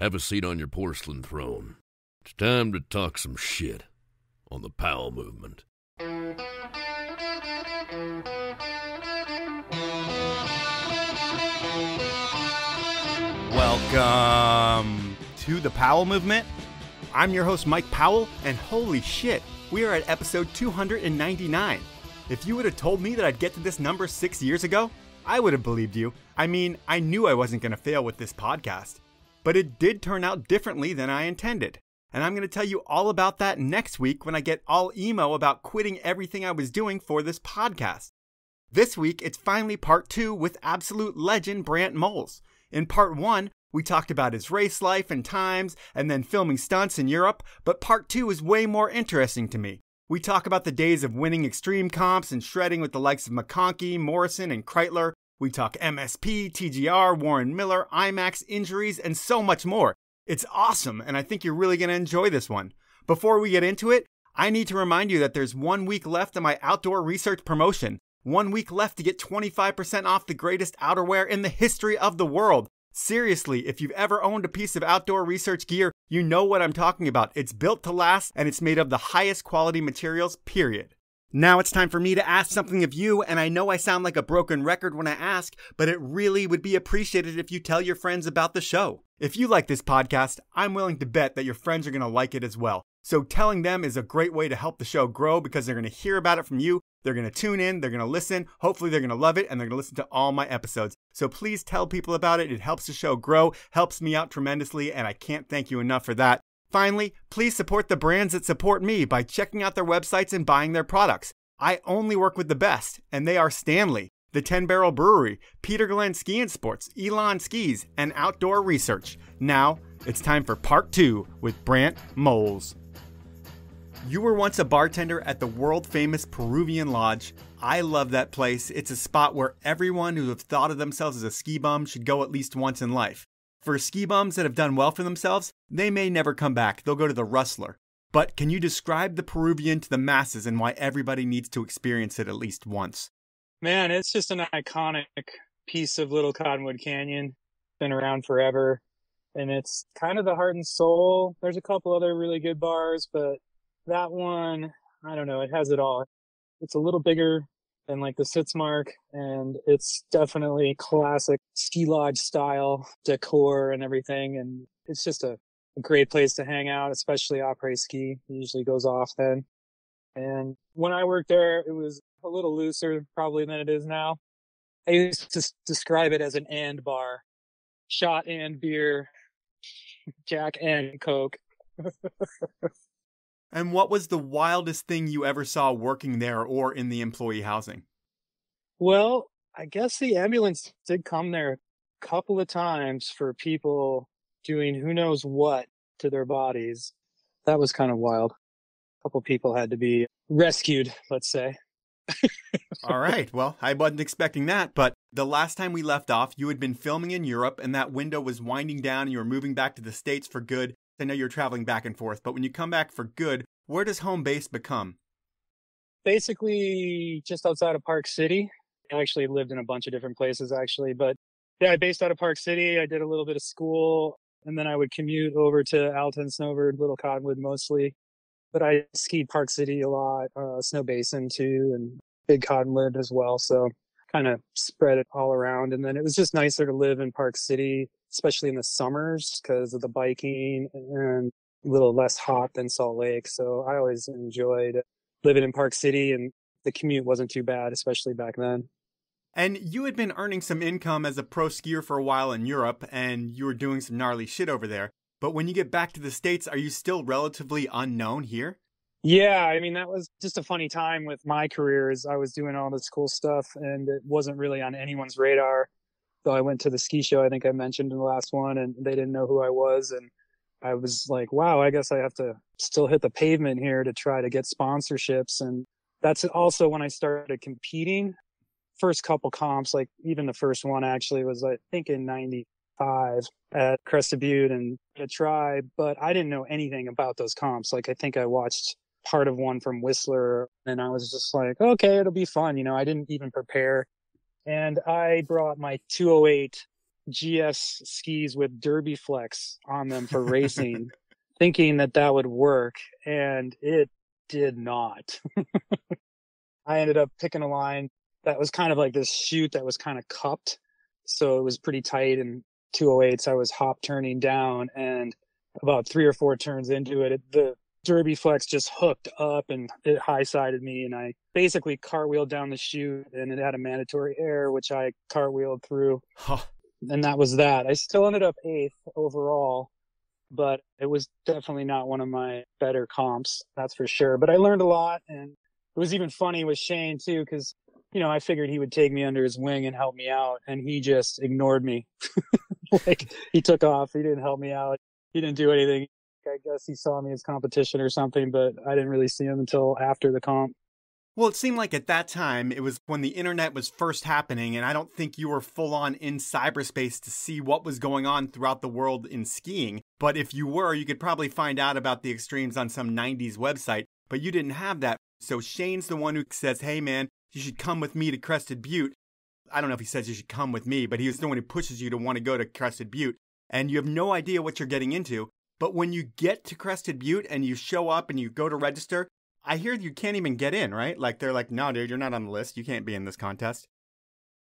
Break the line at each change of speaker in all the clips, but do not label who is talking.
Have a seat on your porcelain throne. It's time to talk some shit on the Powell movement.
Welcome to the Powell movement. I'm your host, Mike Powell, and holy shit, we are at episode 299. If you would have told me that I'd get to this number 6 years ago, I would have believed you. I mean, I knew I wasn't going to fail with this podcast. But it did turn out differently than I intended. And I'm going to tell you all about that next week when I get all emo about quitting everything I was doing for this podcast. This week, it's finally part 2 with absolute legend Brant Moles. In part 1, we talked about his race life and times, and then filming stunts in Europe, but part 2 is way more interesting to me. We talk about the days of winning extreme comps and shredding with the likes of McConkey, Morrison, and Kreitler. We talk MSP, TGR, Warren Miller, IMAX, injuries, and so much more. It's awesome, and I think you're really going to enjoy this one. Before we get into it, I need to remind you that there's 1 week left of my outdoor research promotion. 1 week left to get 25% off the greatest outerwear in the history of the world. Seriously, if you've ever owned a piece of outdoor research gear, you know what I'm talking about. It's built to last, and it's made of the highest quality materials, period. Now it's time for me to ask something of you, and I know I sound like a broken record when I ask, but it really would be appreciated if you tell your friends about the show. If you like this podcast, I'm willing to bet that your friends are going to like it as well. So telling them is a great way to help the show grow because they're going to hear about it from you. They're going to tune in, they're going to listen, hopefully they're going to love it, and they're going to listen to all my episodes. So please tell people about it. It helps the show grow, helps me out tremendously, and I can't thank you enough for that. Finally, please support the brands that support me by checking out their websites and buying their products. I only work with the best, and they are Stanley, the 10 Barrel Brewery, Peter Glenn Ski and Sports, Elan Skis, and Outdoor Research. Now, it's time for part 2 with Brant Moles. You were once a bartender at the world-famous Peruvian Lodge. I love that place. It's a spot where everyone who have thought of themselves as a ski bum should go at least once in life. For ski bums that have done well for themselves, they may never come back. They'll go to the Rustler. But can you describe the Peruvian to the masses and why everybody needs to experience it at least once?
Man, it's just an iconic piece of Little Cottonwood Canyon. Been around forever. And it's kind of the heart and soul. There's a couple other really good bars, but that one, I don't know, it has it all. It's a little bigger than like the Sitzmark, and it's definitely classic ski lodge style decor and everything. And it's just a great place to hang out, especially après ski. It usually goes off then. And when I worked there, it was a little looser probably than it is now. I used to describe it as an and bar. Shot and beer, Jack and Coke.
And what was the wildest thing you ever saw working there or in the employee housing?
Well, I guess the ambulance did come there a couple of times for people doing who knows what to their bodies. That was kind of wild. A couple people had to be rescued, let's say.
All right. Well, I wasn't expecting that, but the last time we left off, you had been filming in Europe and that window was winding down and you were moving back to the States for good. I know you're traveling back and forth, but when you come back for good, where does home base become?
Basically, just outside of Park City. I actually lived in a bunch of different places, actually. But yeah, based out of Park City, I did a little bit of school, and then I would commute over to Alton, Snowbird, Little Cottonwood mostly. But I skied Park City a lot, Snow Basin too, and Big Cottonwood as well. So kind of spread it all around. And then it was just nicer to live in Park City, especially in the summers because of the biking and a little less hot than Salt Lake. So I always enjoyed living in Park City, and the commute wasn't too bad, especially back then.
And you had been earning some income as a pro skier for a while in Europe, and you were doing some gnarly shit over there. But when you get back to the States, are you still relatively unknown here?
Yeah, I mean, that was just a funny time with my career as I was doing all this cool stuff, and it wasn't really on anyone's radar. So I went to the ski show, I think I mentioned in the last one, and they didn't know who I was. And I was like, wow, I guess I have to still hit the pavement here to try to get sponsorships. And that's also when I started competing. First couple comps, like even the first one actually was, I think, in 95 at Crested Butte and a try, but I didn't know anything about those comps. Like, I think I watched part of one from Whistler and I was just like, okay, it'll be fun. You know, I didn't even prepare. And I brought my 208 GS skis with Derby Flex on them for racing, thinking that that would work, and it did not. I ended up picking a line that was kind of like this chute that was kind of cupped, so it was pretty tight, and 208s I was hop turning down, and about 3 or 4 turns into it, the Derby Flex just hooked up and it high-sided me, and I basically cartwheeled down the chute, and it had a mandatory air, which I cartwheeled through.
Huh.
And that was that. I still ended up 8th overall, but it was definitely not one of my better comps, that's for sure. But I learned a lot, and it was even funny with Shane too, because, you know, I figured he would take me under his wing and help me out, and he just ignored me. Like, he took off. He didn't help me out. He didn't do anything. I guess he saw me as competition or something, but I didn't really see him until after the comp.
Well, it seemed like at that time, it was when the internet was first happening, and I don't think you were full on in cyberspace to see what was going on throughout the world in skiing. But if you were, you could probably find out about the extremes on some 90s website, but you didn't have that. So Shane's the one who says, hey man, you should come with me to Crested Butte. I don't know if he says you should come with me, but he was the one who pushes you to want to go to Crested Butte. And you have no idea what you're getting into. But when you get to Crested Butte and you show up and you go to register, I hear you can't even get in, right? Like, they're like, no, dude, you're not on the list. You can't be in this contest.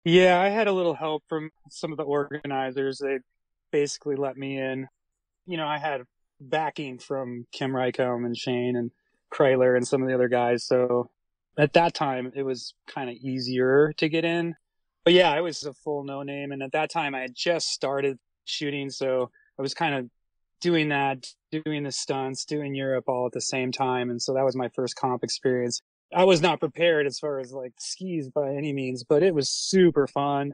Yeah, I had a little help from some of the organizers. They basically let me in. You know, I had backing from Kim Rycomb and Shane and Kryler and some of the other guys. So at that time, it was kind of easier to get in. But yeah, I was a full no name. And at that time, I had just started shooting. So I was kind of doing that, doing the stunts, doing Europe all at the same time. And so that was my first comp experience. I was not prepared as far as like skis by any means, but it was super fun.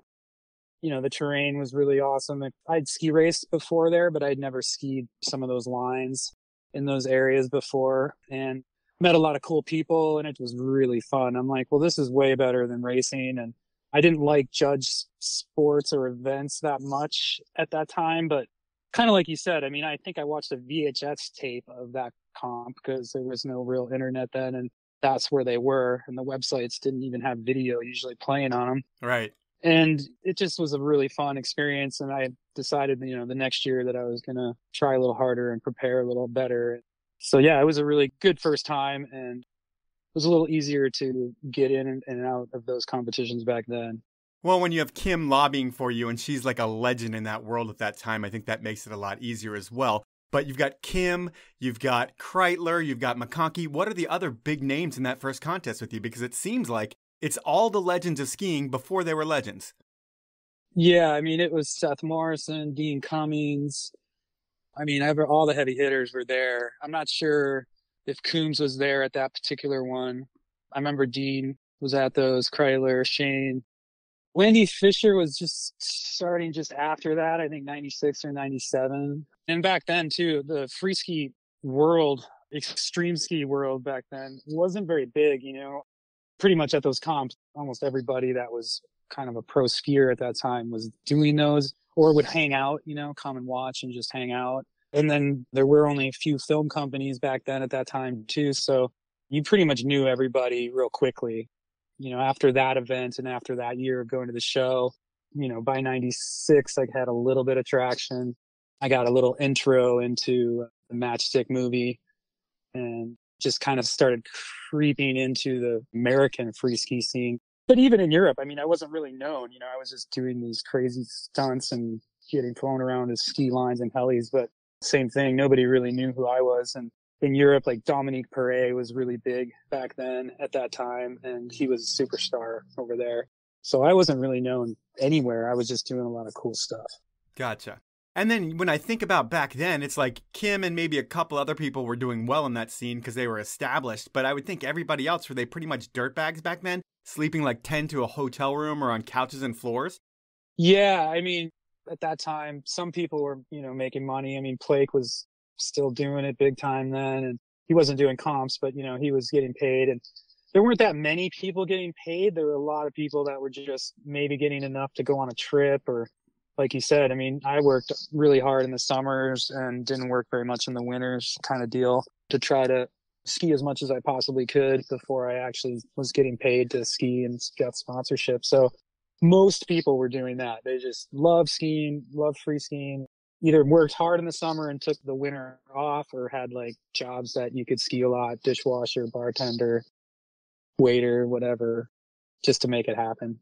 You know, the terrain was really awesome. I'd ski raced before there, but I'd never skied some of those lines in those areas before, and met a lot of cool people, and it was really fun. I'm like, well, this is way better than racing. And I didn't like judge sports or events that much at that time, but kind of like you said, I mean, I think I watched a VHS tape of that comp because there was no real internet then, and that's where they were. And the websites didn't even have video usually playing on them.
Right.
And it just was a really fun experience. And I decided, you know, the next year that I was going to try a little harder and prepare a little better. So yeah, it was a really good first time, and it was a little easier to get in and out of those competitions back then.
Well, when you have Kim lobbying for you and she's like a legend in that world at that time, I think that makes it a lot easier as well. But you've got Kim, you've got Kreitler, you've got McConkey. What are the other big names in that first contest with you? Because it seems like it's all the legends of skiing before they were legends.
Yeah, I mean, it was Seth Morrison, Dean Cummings. I mean, all the heavy hitters were there. I'm not sure if Coombs was there at that particular one. I remember Dean was at those, Kreitler, Shane. Wendy Fisher was just starting just after that, I think 96 or 97. And back then, too, the free ski world, extreme ski world back then wasn't very big, you know. Pretty much at those comps, almost everybody that was kind of a pro skier at that time was doing those or would hang out, you know, come and watch and just hang out. And then there were only a few film companies back then at that time, too. So you pretty much knew everybody real quickly. You know, after that event and after that year of going to the show, you know, by 96, I had a little bit of traction. I got a little intro into the Matchstick movie and just kind of started creeping into the American free ski scene. But even in Europe, I mean, I wasn't really known. You know, I was just doing these crazy stunts and getting flown around as ski lines and helis. But same thing, nobody really knew who I was. And in Europe, like Dominique Perret was really big back then at that time, and he was a superstar over there. So I wasn't really known anywhere. I was just doing a lot of cool stuff.
Gotcha. And then when I think about back then, it's like Kim and maybe a couple other people were doing well in that scene because they were established. But I would think everybody else, were they pretty much dirtbags back then, sleeping like 10 to a hotel room or on couches and floors?
Yeah, I mean, at that time, some people were, you know, making money. I mean, Plake was still doing it big time then, and he wasn't doing comps, but, you know, he was getting paid. And there weren't that many people getting paid. There were a lot of people that were just maybe getting enough to go on a trip, or like you said, I mean, I worked really hard in the summers and didn't work very much in the winters kind of deal to try to ski as much as I possibly could before I actually was getting paid to ski and get sponsorship. So most people were doing that. They just love skiing, love free skiing, either worked hard in the summer and took the winter off, or had like jobs that you could ski a lot, dishwasher, bartender, waiter, whatever, just to make it happen.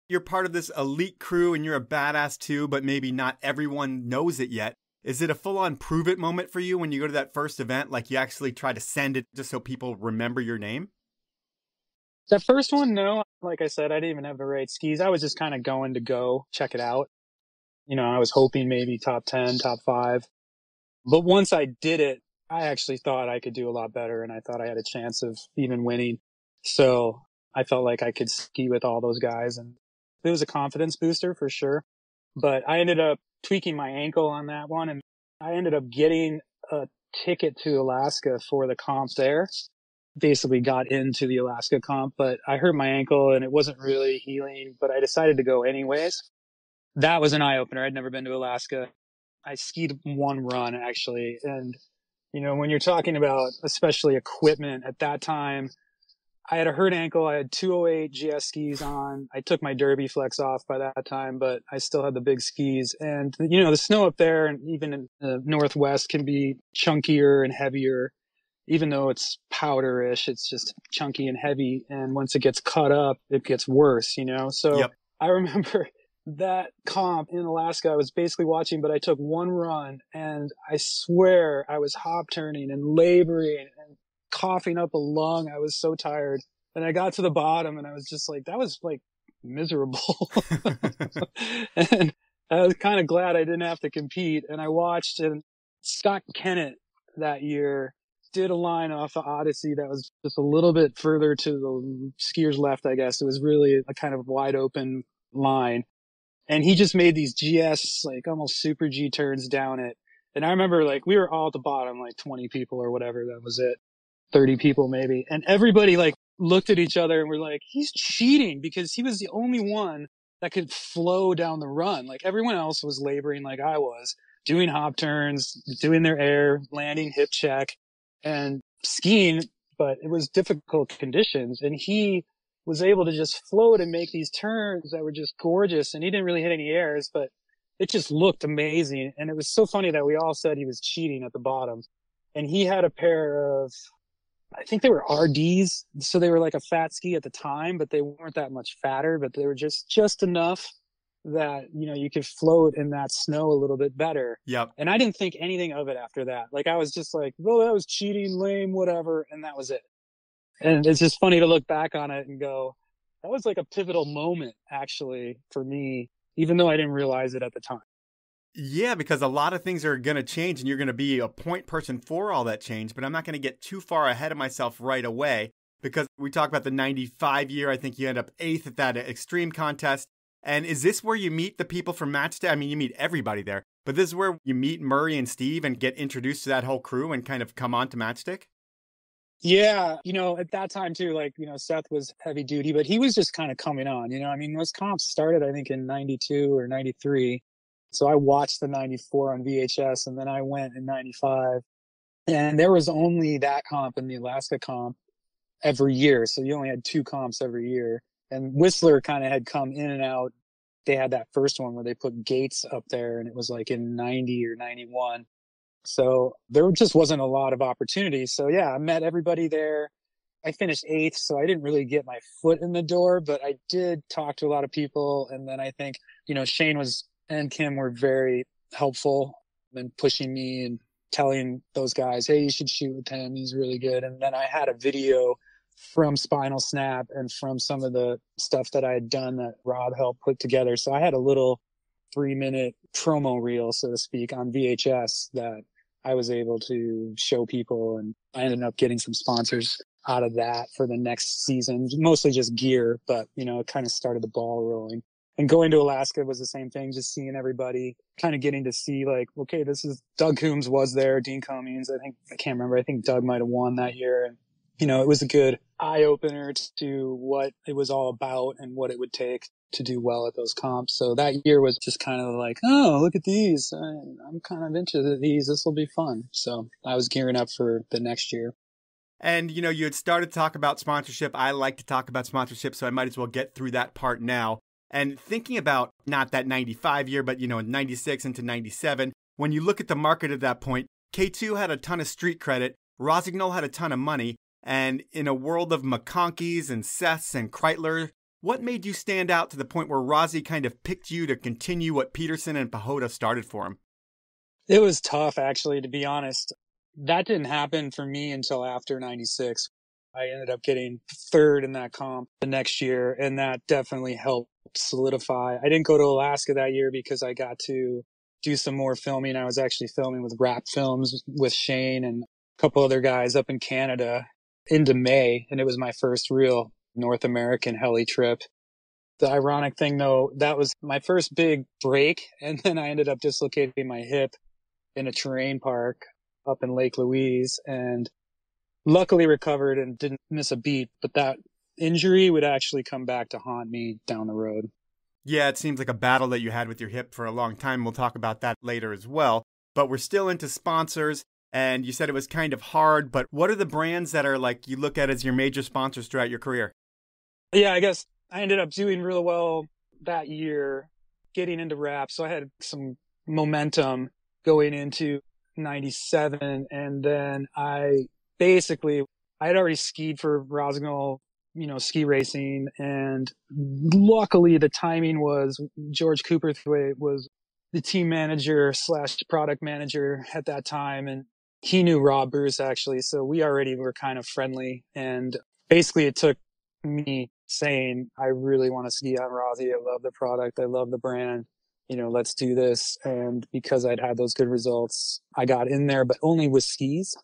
You're part of this elite crew and you're a badass too, but maybe not everyone knows it yet. Is it a full-on prove it moment for you when you go to that first event? Like you actually try to send it just so people remember your name?
That first one, no. Like I said, I didn't even have the right skis. I was just kind of going to go check it out. I was hoping maybe top 10, top 5. But once I did it, I actually thought I could do a lot better, and I thought I had a chance of even winning. So I felt like I could ski with all those guys, and it was a confidence booster for sure. But I ended up tweaking my ankle on that one, and I ended up getting a ticket to Alaska for the comp there. Basically got into the Alaska comp, but I hurt my ankle and it wasn't really healing, but I decided to go anyways. That was an eye-opener. I'd never been to Alaska. I skied one run actually. And, when you're talking about especially equipment at that time, I had a hurt ankle. I had 208 GS skis on. I took my Derby Flex off by that time, but I still had the big skis. And, the snow up there and even in the Northwest can be chunkier and heavier. Even though it's powderish, it's just chunky and heavy. And once it gets cut up, it gets worse, So yep. I remember that comp in Alaska, I was basically watching, but I took one run and I swear I was hop turning and laboring and coughing up a lung. I was so tired. And I got to the bottom and I was just like, that was like miserable. And I was kind of glad I didn't have to compete. And I watched, and Scott Kennett that year did a line off the Odyssey that was just a little bit further to the skier's left, I guess. It was really a kind of wide open line. And he just made these GS, like almost super G turns down it. And I remember like we were all at the bottom, like 20 people or whatever. That was it. 30 people maybe. And everybody like looked at each other and were like, he's cheating, because he was the only one that could flow down the run. Like everyone else was laboring like I was, doing hop turns, doing their air, landing, hip check, and skiing, but it was difficult conditions. And he was able to just float and make these turns that were just gorgeous. And he didn't really hit any airs, but it just looked amazing. And it was so funny that we all said he was cheating at the bottom. And he had a pair of, I think they were RDs. So they were like a fat ski at the time, but they weren't that much fatter, but they were just enough that, you could float in that snow a little bit better.
Yep.
And I didn't think anything of it after that. Like I was just like, well, that was cheating, lame, whatever. And that was it. And it's just funny to look back on it and go, that was like a pivotal moment actually for me, even though I didn't realize it at the time.
Yeah, because a lot of things are going to change and you're going to be a point person for all that change. But I'm not going to get too far ahead of myself right away, because we talk about the 95 year. I think you end up 8th at that extreme contest. And is this where you meet the people from Matchstick? I mean, you meet everybody there, but this is where you meet Murray and Steve and get introduced to that whole crew and kind of come on to Matchstick?
Yeah, at that time too, like, Seth was heavy duty, but he was just kind of coming on, I mean, those comps started, I think, in 92 or 93. So I watched the 94 on VHS, and then I went in 95. And there was only that comp and the Alaska comp every year. So you only had 2 comps every year. And Whistler kind of had come in and out. They had that first one where they put gates up there, and it was like in 90 or 91. So there just wasn't a lot of opportunities. So yeah, I met everybody there. I finished 8th, so I didn't really get my foot in the door, but I did talk to a lot of people. And then I think, Shane and Kim were very helpful in pushing me and telling those guys, hey, you should shoot with him. He's really good. And then I had a video from Spinal Snap and from some of the stuff that I had done that Rob helped put together. So I had a little 3-minute promo reel, so to speak, on VHS that I was able to show people. And I ended up getting some sponsors out of that for the next season, mostly just gear, but, it kind of started the ball rolling. And going to Alaska was the same thing, just seeing everybody, kind of getting to see like, okay, this is Doug Coombs was there, Dean Cummings. I can't remember. I think Doug might have won that year. And, it was a good eye opener to what it was all about and what it would take to do well at those comps. So that year was just kind of like, oh, look at these. I'm kind of into these. This will be fun. So I was gearing up for the next year.
And, you had started to talk about sponsorship. I like to talk about sponsorship, so I might as well get through that part now. And thinking about not that 95 year, but 96 into 97, when you look at the market at that point, K2 had a ton of street credit, Rossignol had a ton of money, and in a world of McConkeys and Seths and Kreitler, what made you stand out to the point where Rossi kind of picked you to continue what Peterson and Pahota started for him?
It was tough, actually, to be honest. That didn't happen for me until after 96. I ended up getting third in that comp the next year, and that definitely helped solidify. I didn't go to Alaska that year because I got to do some more filming. I was actually filming with Wrap Films with Shane and a couple other guys up in Canada into May, and it was my first real North American heli trip. The ironic thing, though, that was my first big break, and then I ended up dislocating my hip in a terrain park up in Lake Louise, and luckily recovered and didn't miss a beat, but that injury would actually come back to haunt me down the road.
Yeah, it seems like a battle that you had with your hip for a long time. We'll talk about that later as well. But we're still into sponsors, and you said it was kind of hard, but what are the brands that are like you look at as your major sponsors throughout your career?
Yeah, I guess I ended up doing real well that year, getting into Wrap, so I had some momentum going into 97, and then I had already skied for Rossignol, ski racing, and luckily the timing was George Cooperthwaite was the team manager / product manager at that time, and he knew Rob Bruce actually, so we already were kind of friendly, and basically it took me saying, I really want to ski on Rossi, I love the product, I love the brand, let's do this, and because I'd had those good results, I got in there, but only with skis.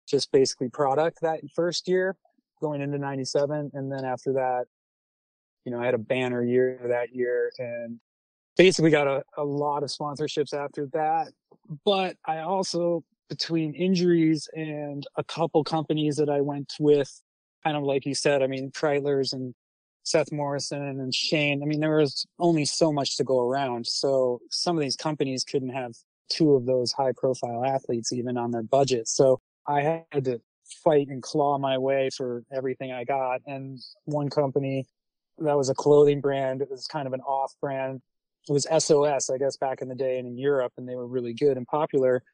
Just basically product that first year going into 97. And then after that, I had a banner year that year and basically got a lot of sponsorships after that. But I also, between injuries and a couple companies that I went with, kind of like you said, Kreitler's and Seth Morrison and Shane, there was only so much to go around. So some of these companies couldn't have two of those high profile athletes even on their budget. So I had to fight and claw my way for everything I got. And one company that was a clothing brand, it was kind of an off brand. It was SOS, I guess, back in the day and in Europe, and they were really good and popular.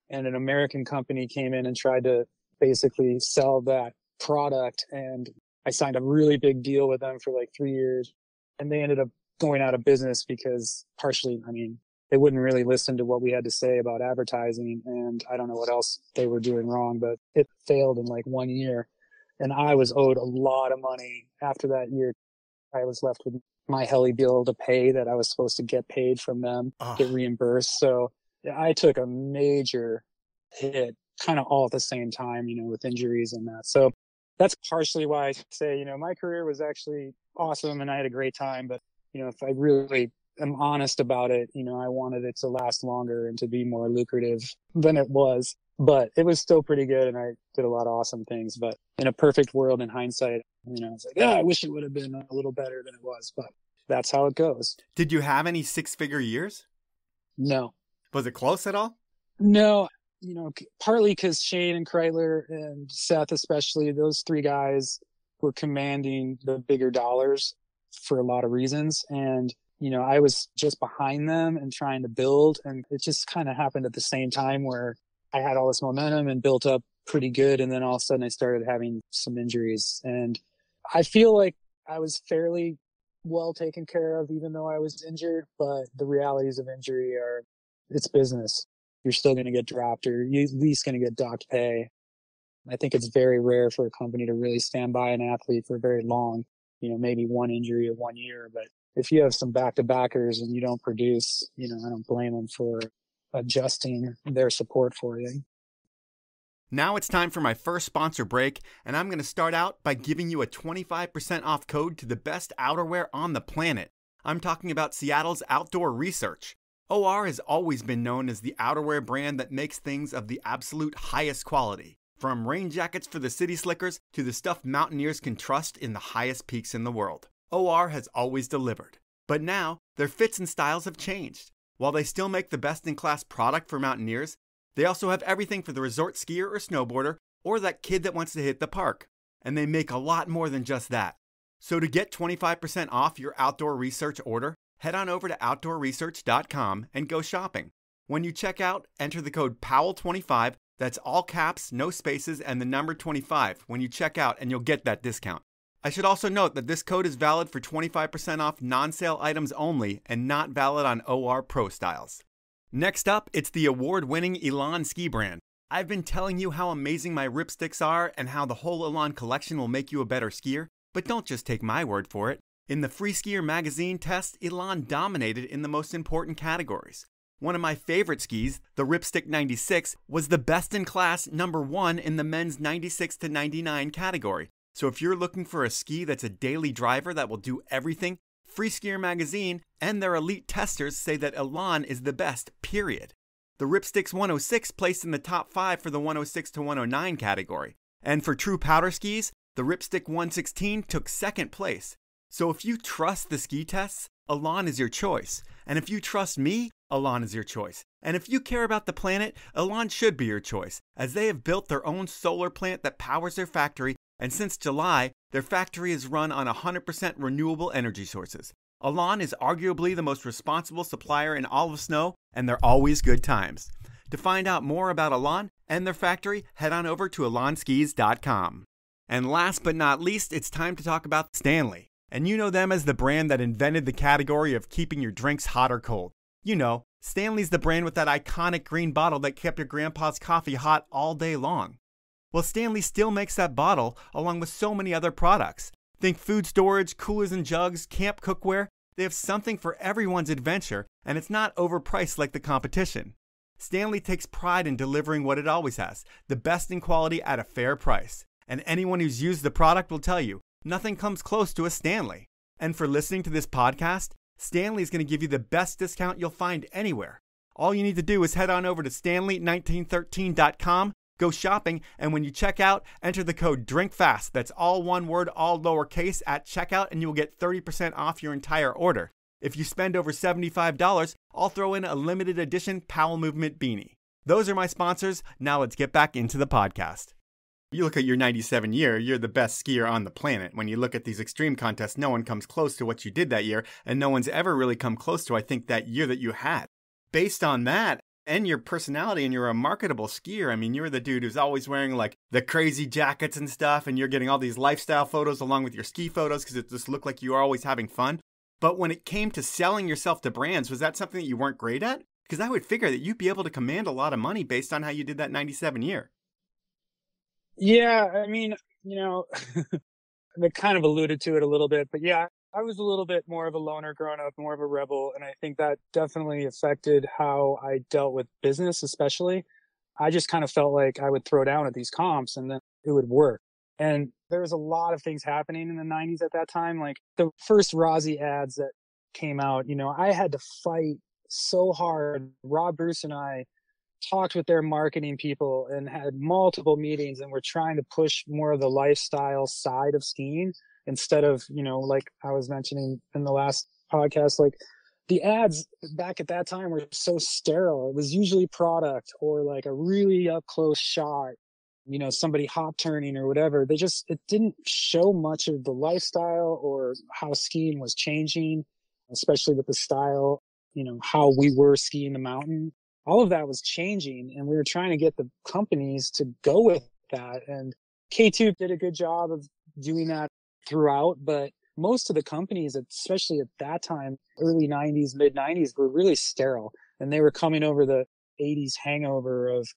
And an American company came in and tried to basically sell that product. And I signed a really big deal with them for like 3 years. And they ended up going out of business because partially, they wouldn't really listen to what we had to say about advertising. And I don't know what else they were doing wrong, but it failed in like 1 year. And I was owed a lot of money after that year. I was left with my heli bill to pay that I was supposed to get paid from them, get reimbursed. So I took a major hit kind of all at the same time, with injuries and that. So that's partially why I say, my career was actually awesome and I had a great time. But, if I really am honest about it, I wanted it to last longer and to be more lucrative than it was. But it was still pretty good and I did a lot of awesome things. But in a perfect world, in hindsight, it's like, I wish it would have been a little better than it was. But that's how it goes.
Did you have any six-figure years?
No.
Was it close at all?
No. Partly because Shane and Kreitler and Seth, especially, those three guys were commanding the bigger dollars for a lot of reasons. And, I was just behind them and trying to build. And it just kind of happened at the same time where I had all this momentum and built up pretty good. And then all of a sudden I started having some injuries. And I feel like I was fairly well taken care of, even though I was injured. But the realities of injury are, it's business. You're still going to get dropped or you're at least going to get docked pay. I think it's very rare for a company to really stand by an athlete for very long, maybe one injury or 1 year. But if you have some back-to-backers and you don't produce, I don't blame them for adjusting their support for you.
Now it's time for my first sponsor break, and I'm going to start out by giving you a 25% off code to the best outerwear on the planet. I'm talking about Seattle's Outdoor Research. OR has always been known as the outerwear brand that makes things of the absolute highest quality. From rain jackets for the city slickers to the stuff mountaineers can trust in the highest peaks in the world. OR has always delivered. But now, their fits and styles have changed. While they still make the best-in-class product for mountaineers, they also have everything for the resort skier or snowboarder or that kid that wants to hit the park. And they make a lot more than just that. So to get 25% off your outdoor research order, head on over to outdoorresearch.com and go shopping. When you check out, enter the code POWEL25, that's all caps, no spaces, and the number 25 when you check out, and you'll get that discount. I should also note that this code is valid for 25% off non-sale items only and not valid on OR Pro styles. Next up, it's the award-winning Elan ski brand. I've been telling you how amazing my ripsticks are and how the whole Elan collection will make you a better skier, but don't just take my word for it. In the Free Skier magazine test, Elan dominated in the most important categories. One of my favorite skis, the Ripstick 96, was the best in class #1 in the men's 96 to 99 category. So if you're looking for a ski that's a daily driver that will do everything, Free Skier magazine and their elite testers say that Elan is the best, period. The Ripsticks 106 placed in the top 5 for the 106 to 109 category. And for true powder skis, the Ripstick 116 took second place. So if you trust the ski tests, Elan is your choice. And if you trust me, Elan is your choice. And if you care about the planet, Elan should be your choice, as they have built their own solar plant that powers their factory, and since July, their factory is run on 100% renewable energy sources. Elan is arguably the most responsible supplier in all of snow, and they're always good times. To find out more about Elan and their factory, head on over to elanskis.com. And last but not least, it's time to talk about Stanley. And you know them as the brand that invented the category of keeping your drinks hot or cold. You know, Stanley's the brand with that iconic green bottle that kept your grandpa's coffee hot all day long. Well, Stanley still makes that bottle along with so many other products. Think food storage, coolers and jugs, camp cookware. They have something for everyone's adventure, and it's not overpriced like the competition. Stanley takes pride in delivering what it always has, the best in quality at a fair price. And anyone who's used the product will tell you, nothing comes close to a Stanley. And for listening to this podcast, Stanley's going to give you the best discount you'll find anywhere. All you need to do is head on over to stanley1913.com, go shopping, and when you check out, enter the code DRINKFAST. That's all one word, all lowercase, at checkout, and you will get 30% off your entire order. If you spend over $75, I'll throw in a limited edition Powell Movement beanie. Those are my sponsors. Now let's get back into the podcast. You look at your 97 year, you're the best skier on the planet. When you look at these extreme contests, no one comes close to what you did that year, and no one's ever really come close to, I think, that year that you had. Based on that, and your personality, and you're a marketable skier. I mean, you're the dude who's always wearing like the crazy jackets and stuff, and you're getting all these lifestyle photos along with your ski photos because it just looked like you were always having fun. But when it came to selling yourself to brands, was that something that you weren't great at? Because I would figure that you'd be able to command a lot of money based on how you did that 97 year.
Yeah, I mean, I kind of alluded to it a little bit, but yeah, I was a little bit more of a loner growing up, more of a rebel. And I think that definitely affected how I dealt with business, especially. I just kind of felt like I would throw down at these comps and then it would work. And there was a lot of things happening in the 90s at that time. Like the first Rossi ads that came out, I had to fight so hard. Rob Bruce and I talked with their marketing people and had multiple meetings, and we're trying to push more of the lifestyle side of skiing instead of, like I was mentioning in the last podcast, like the ads back at that time were so sterile. It was usually product or like a really up close shot, somebody hop turning or whatever. It didn't show much of the lifestyle or how skiing was changing, especially with the style, how we were skiing the mountain. All of that was changing, and we were trying to get the companies to go with that. And K2 did a good job of doing that throughout, but most of the companies, especially at that time, early 90s, mid 90s, were really sterile. And they were coming over the 80s hangover of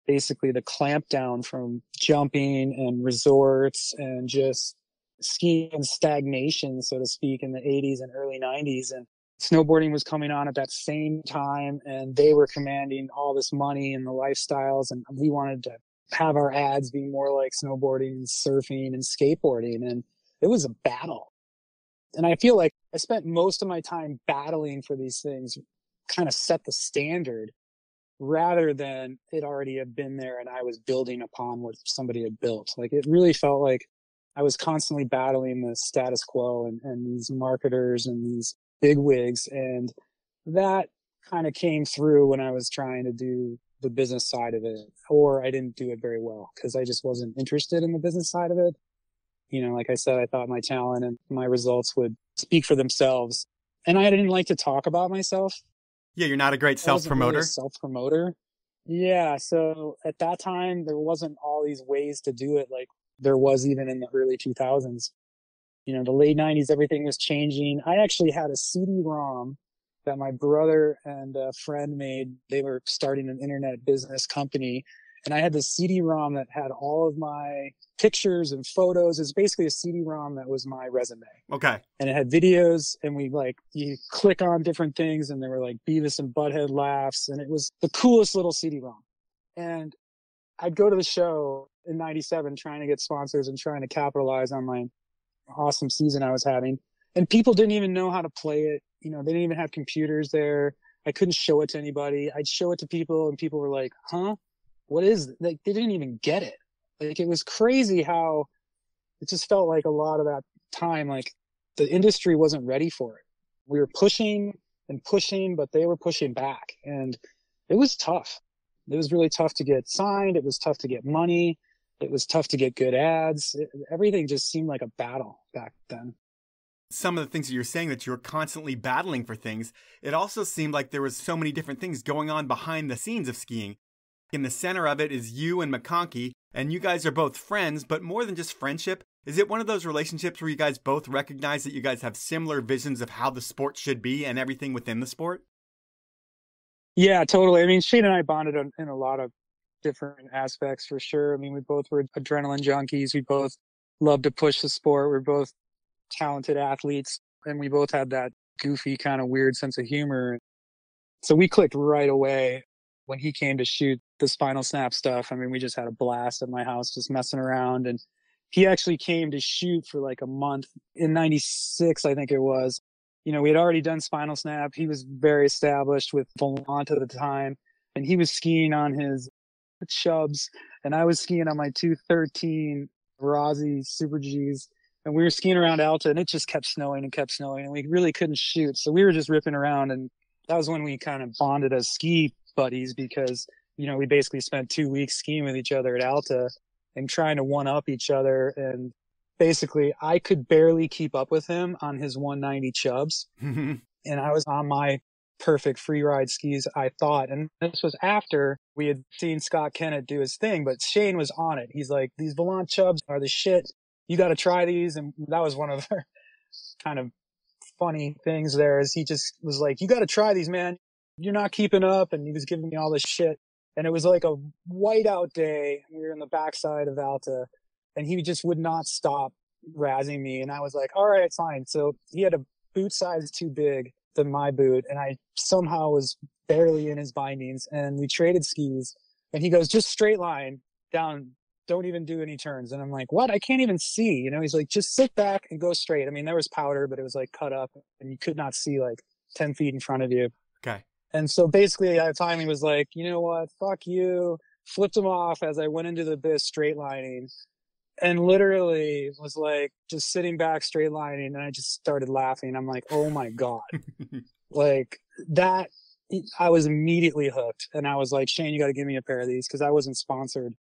basically the clamp down from jumping and resorts and just skiing and stagnation, so to speak, in the 80s and early 90s. And snowboarding was coming on at that same time, and they were commanding all this money and the lifestyles, and we wanted to have our ads be more like snowboarding and surfing and skateboarding, and it was a battle. And I feel like I spent most of my time battling for these things, kind of set the standard, rather than it already had been there and I was building upon what somebody had built. Like it really felt like I was constantly battling the status quo and these marketers and these bigwigs, and that kind of came through when I was trying to do the business side of it, or I didn't do it very well because I just wasn't interested in the business side of it. You know, like I said, I thought my talent and my results would speak for themselves. And I didn't like to talk about myself.
Yeah, you're not a great
I wasn't really a
self-promoter.
self-promoter. Yeah, so at that time, there wasn't all these ways to do it like there was even in the early 2000s. You know, the late 90s, everything was changing. I actually had a CD-ROM that my brother and a friend made. They were starting an internet business company. And I had this CD-ROM that had all of my pictures and photos. It's basically a CD-ROM that was my resume.
Okay.
And it had videos, and you click on different things, and there were like Beavis and Butthead laughs. And it was the coolest little CD-ROM. And I'd go to the show in 97 trying to get sponsors and trying to capitalize on my awesome season I was having. And people didn't even know how to play it. You know, they didn't even have computers there. I couldn't show it to anybody. I'd show it to people, and people were like, huh? What is it? Like, they didn't even get it. Like, it was crazy how it just felt like a lot of that time, like the industry wasn't ready for it. We were pushing and pushing, but they were pushing back. And it was tough. It was really tough to get signed. It was tough to get money. It was tough to get good ads. Everything just seemed like a battle back then.
Some of the things that you're saying, that you were constantly battling for things, it also seemed like there was so many different things going on behind the scenes of skiing. In the center of it is you and McConkey, and you guys are both friends, but more than just friendship, is it one of those relationships where you guys both recognize that you guys have similar visions of how the sport should be and everything within the sport?
Yeah, totally. I mean, Shane and I bonded in a lot of different aspects for sure. I mean, we both were adrenaline junkies. We both loved to push the sport. We're both talented athletes, and we both had that goofy kind of weird sense of humor. So we clicked right away when he came to shoot the Spinal Snap stuff. I mean, we just had a blast at my house just messing around. And he actually came to shoot for like a month in 96, I think it was. You know, we had already done Spinal Snap. He was very established with Volant at the time, and he was skiing on his Chubs, and I was skiing on my 213 Rossi Super Gs. And we were skiing around Alta, and it just kept snowing, and we really couldn't shoot. So we were just ripping around, and that was when we kind of bonded as ski buddies, because, you know, we basically spent 2 weeks skiing with each other at Alta and trying to one up each other. And basically I could barely keep up with him on his 190 Chubs. And I was on my perfect free ride skis, I thought. And this was after we had seen Scott Kennett do his thing, but Shane was on it. He's like, these Volant Chubs are the shit. You got to try these. And that was one of the kind of funny things there, is he just was like, you got to try these, man. You're not keeping up. And he was giving me all this shit. And it was like a whiteout day. We were in the backside of Alta, and he just would not stop razzing me. And I was like, all right, it's fine. So he had a boot size too big than my boot, and I somehow was barely in his bindings, and we traded skis, and he goes, just straight line down. Don't even do any turns. And I'm like, what? I can't even see. You know, he's like, just sit back and go straight. I mean, there was powder, but it was like cut up, and you could not see like 10 feet in front of you.
Okay.
And so basically I finally was like, you know what? Fuck you. Flipped him off as I went into the abyss straight lining, and literally was like just sitting back straight lining. And I just started laughing. I'm like, oh my God. Like that, I was immediately hooked. And I was like, Shane, you got to give me a pair of these, because I wasn't sponsored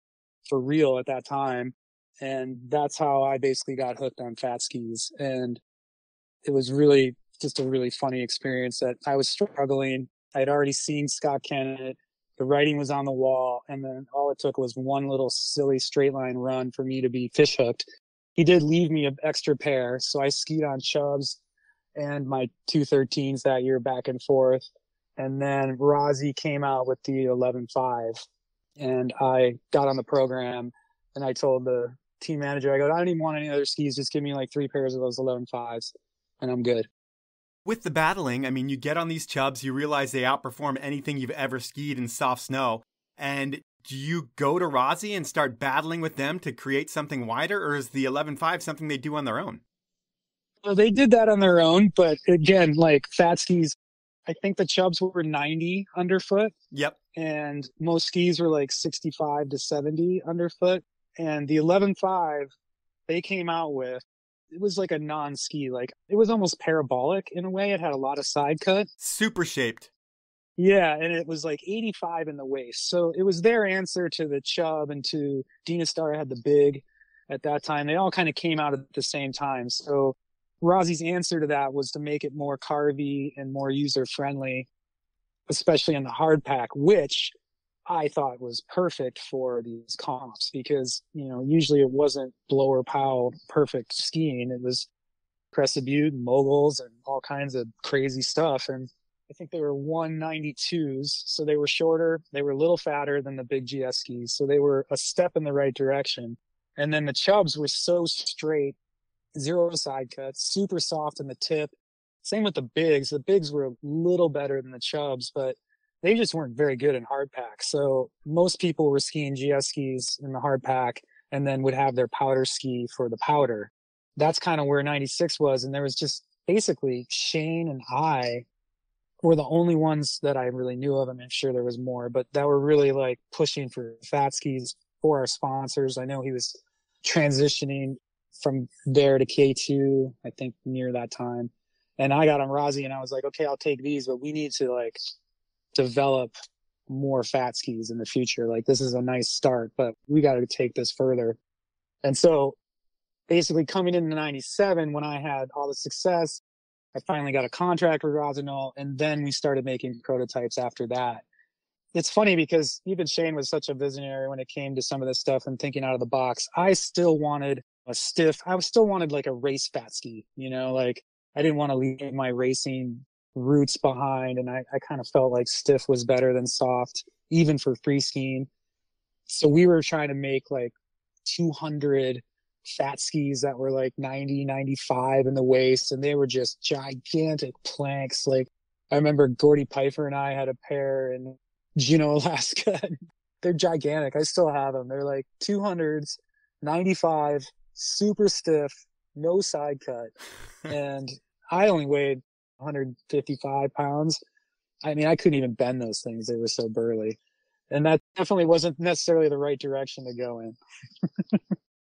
for real at that time. And that's how I basically got hooked on fat skis. And it was really just a really funny experience that I was struggling. I had already seen Scott Kennett. The writing was on the wall. And then all it took was one little silly straight line run for me to be fish hooked. He did leave me an extra pair. So I skied on Chubs and my 213s that year back and forth. And then Rossi came out with the 11.5. And I got on the program, and I told the team manager, I go, I don't even want any other skis. Just give me like 3 pairs of those 11.5s, and I'm good.
With the battling, I mean, you get on these Chubs, you realize they outperform anything you've ever skied in soft snow. And do you go to Rossi and start battling with them to create something wider, or is the 11.5 something they do on their own?
Well, they did that on their own, but again, like fat skis, I think the Chubs were 90 underfoot.
Yep.
And most skis were like 65 to 70 underfoot. And the 11.5 they came out with, it was like a non-ski. Like it was almost parabolic in a way. It had a lot of side cut.
Super shaped.
Yeah, and it was like 85 in the waist. So it was their answer to the Chub, and to Dina Star had the big. at that time. They all kind of came out at the same time. So Rossi's answer to that was to make it more carvy and more user friendly, especially in the hard pack, which I thought was perfect for these comps because, usually it wasn't blower pow perfect skiing. It was Crested Butte and moguls and all kinds of crazy stuff. And I think they were 192s. So they were shorter. They were a little fatter than the big GS skis. So they were a step in the right direction. And then the chubs were so straight, zero side cuts, super soft in the tip. Same with the bigs. The bigs were a little better than the chubs, but they just weren't very good in hard pack. So most people were skiing GS skis in the hard pack and then would have their powder ski for the powder. That's kind of where 96 was. And there was just basically Shane and I were the only ones that I really knew of. I'm sure there was more, but that were really like pushing for fat skis for our sponsors. I know he was transitioning from there to K2, I think near that time. And I got on Rossi and I was like, okay, I'll take these, but we need to like develop more fat skis in the future. Like this is a nice start, but we got to take this further. And so basically coming into 97, when I had all the success, I finally got a contract with Rossignol, and then we started making prototypes after that. It's funny because even Shane was such a visionary when it came to some of this stuff and thinking out of the box. I still wanted I still wanted like a race fat ski, like I didn't want to leave my racing roots behind. And I kind of felt like stiff was better than soft, even for free skiing. So we were trying to make like 200 fat skis that were like 90, 95 in the waist. And they were just gigantic planks. Like I remember Gordy Pfeiffer and I had a pair in Juneau, Alaska. They're gigantic. I still have them. They're like 200s, 95, super stiff, no side cut. And I only weighed 155 pounds. I mean, I couldn't even bend those things. They were so burly. And that definitely wasn't necessarily the right direction to go in.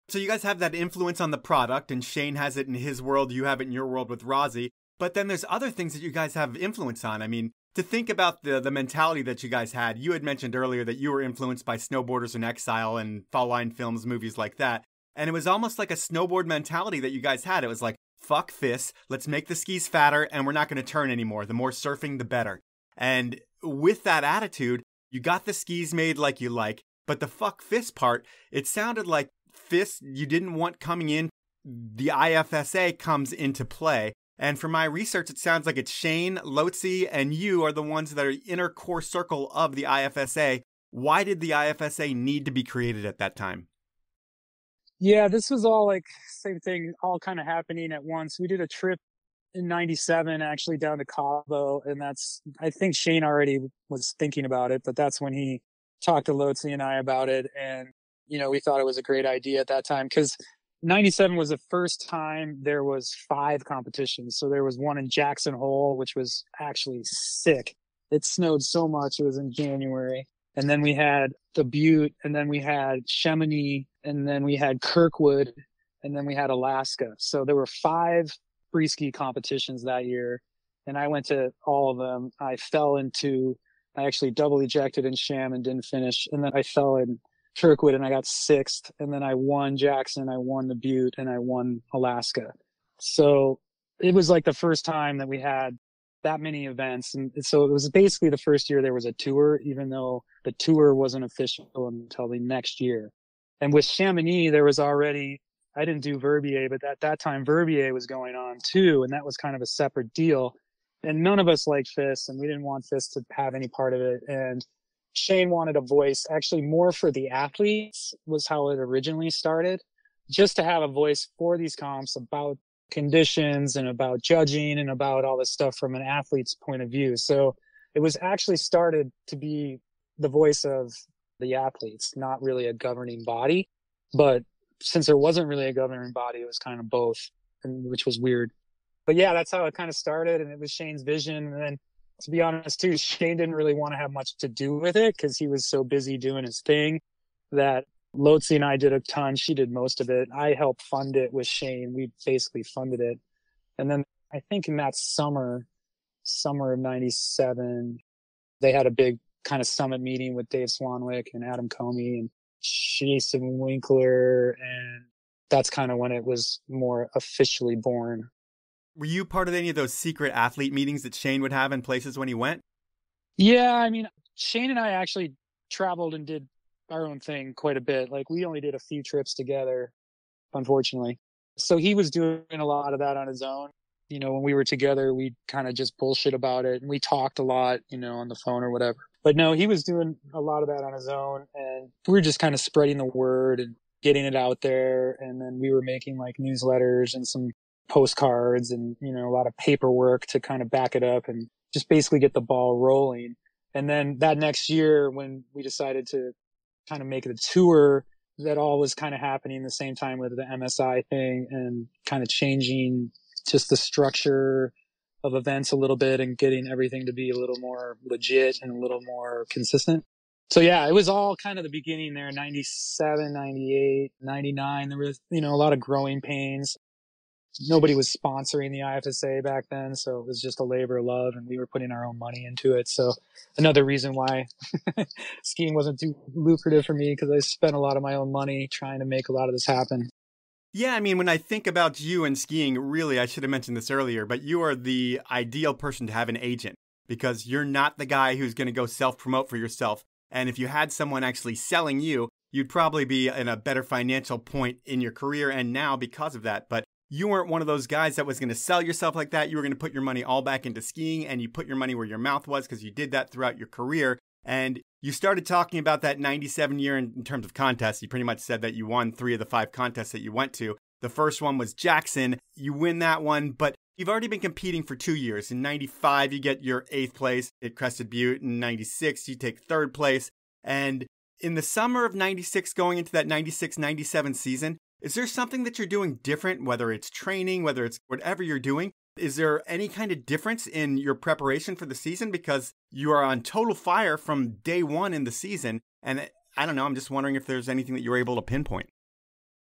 So you guys have that influence on the product, and Shane has it in his world, you have it in your world with Rossi. But then there's other things that you guys have influence on. I mean, to think about the mentality that you guys had, you had mentioned earlier that you were influenced by Snowboarders in Exile and Fall Line Films, movies like that. And it was almost like a snowboard mentality that you guys had. It was like, fuck FIS, let's make the skis fatter, and we're not going to turn anymore. The more surfing, the better. And with that attitude, you got the skis made like you like, but the fuck FIS part, it sounded like FIS you didn't want coming in. The IFSA comes into play. And from my research, it sounds like it's Shane, Lotzi, and you are the ones that are inner core circle of the IFSA. Why did the IFSA need to be created at that time?
Yeah, this was all like same thing, all kind of happening at once. We did a trip in 97 actually down to Cabo, and I think Shane already was thinking about it, but that's when he talked to Lotzi and I about it. And, we thought it was a great idea at that time because 97 was the first time there was 5 competitions. So there was one in Jackson Hole, which was actually sick. It snowed so much. It was in January. And then we had the Butte, and then we had Chamonix, and then we had Kirkwood, and then we had Alaska. So there were 5 free ski competitions that year. And I went to all of them. I actually double ejected in Cham and didn't finish. And then I fell in Kirkwood and I got 6th. And then I won Jackson, I won the Butte, and I won Alaska. So it was like the first time that we had that many events. And so it was basically the first year there was a tour, even though the tour wasn't official until the next year. And with Chamonix, there was already, I didn't do Verbier, but at that time Verbier was going on too. And that was kind of a separate deal. And none of us liked FIS, and we didn't want FIS to have any part of it. And Shane wanted a voice, actually more for the athletes was how it originally started, just to have a voice for these comps about conditions and about judging and about all this stuff from an athlete's point of view. So it was actually started to be the voice of the athletes, not really a governing body. But since there wasn't really a governing body, it was kind of both, which was weird. But yeah, that's how it kind of started. And it was Shane's vision. And then to be honest too, Shane didn't really want to have much to do with it because he was so busy doing his thing that Lotzi and I did a ton. She did most of it. I helped fund it with Shane. We basically funded it. And then I think in that summer of 97, they had a big kind of summit meeting with Dave Swanwick and Adam Comey and Jason Winkler and that's kind of when it was more officially born.
Were you part of any of those secret athlete meetings that Shane would have in places when he went?
Yeah, I mean, Shane and I actually traveled and did our own thing quite a bit. Like, we only did a few trips together, unfortunately. So he was doing a lot of that on his own. You know, when we were together, we kind of just bullshit about it. And we talked a lot, you know, on the phone or whatever. But no, he was doing a lot of that on his own. And we were just kind of spreading the word and getting it out there. And then we were making like newsletters and some postcards and, you know, a lot of paperwork to kind of back it up and just basically get the ball rolling. And then that next year, when we decided to kind of make the tour, that all was kind of happening the same time with the MSI thing and kind of changing just the structure of events a little bit and getting everything to be a little more legit and a little more consistent. So yeah, it was all kind of the beginning there, 97, 98, 99. There was, you know, a lot of growing pains. Nobody was sponsoring the IFSA back then, so it was just a labor of love, and we were putting our own money into it. So another reason why skiing wasn't too lucrative for me, because I spent a lot of my own money trying to make a lot of this happen.
Yeah, I mean, when I think about you and skiing, really, I should have mentioned this earlier, but you are the ideal person to have an agent, because you're not the guy who's going to go self-promote for yourself. And if you had someone actually selling you, you'd probably be in a better financial point in your career and now because of that. But you weren't one of those guys that was going to sell yourself like that. You were going to put your money all back into skiing, and you put your money where your mouth was because you did that throughout your career. And you started talking about that 97 year in terms of contests. You pretty much said that you won 3 of the 5 contests that you went to. The first one was Jackson. You win that one, but you've already been competing for 2 years. In 95, you get your 8th place at Crested Butte. In 96, you take 3rd place. And in the summer of 96, going into that 96-97 season, is there something that you're doing different, whether it's training, whether it's whatever you're doing? Is there any kind of difference in your preparation for the season? Because you are on total fire from day one in the season. And I don't know, I'm just wondering if there's anything that you were able to pinpoint.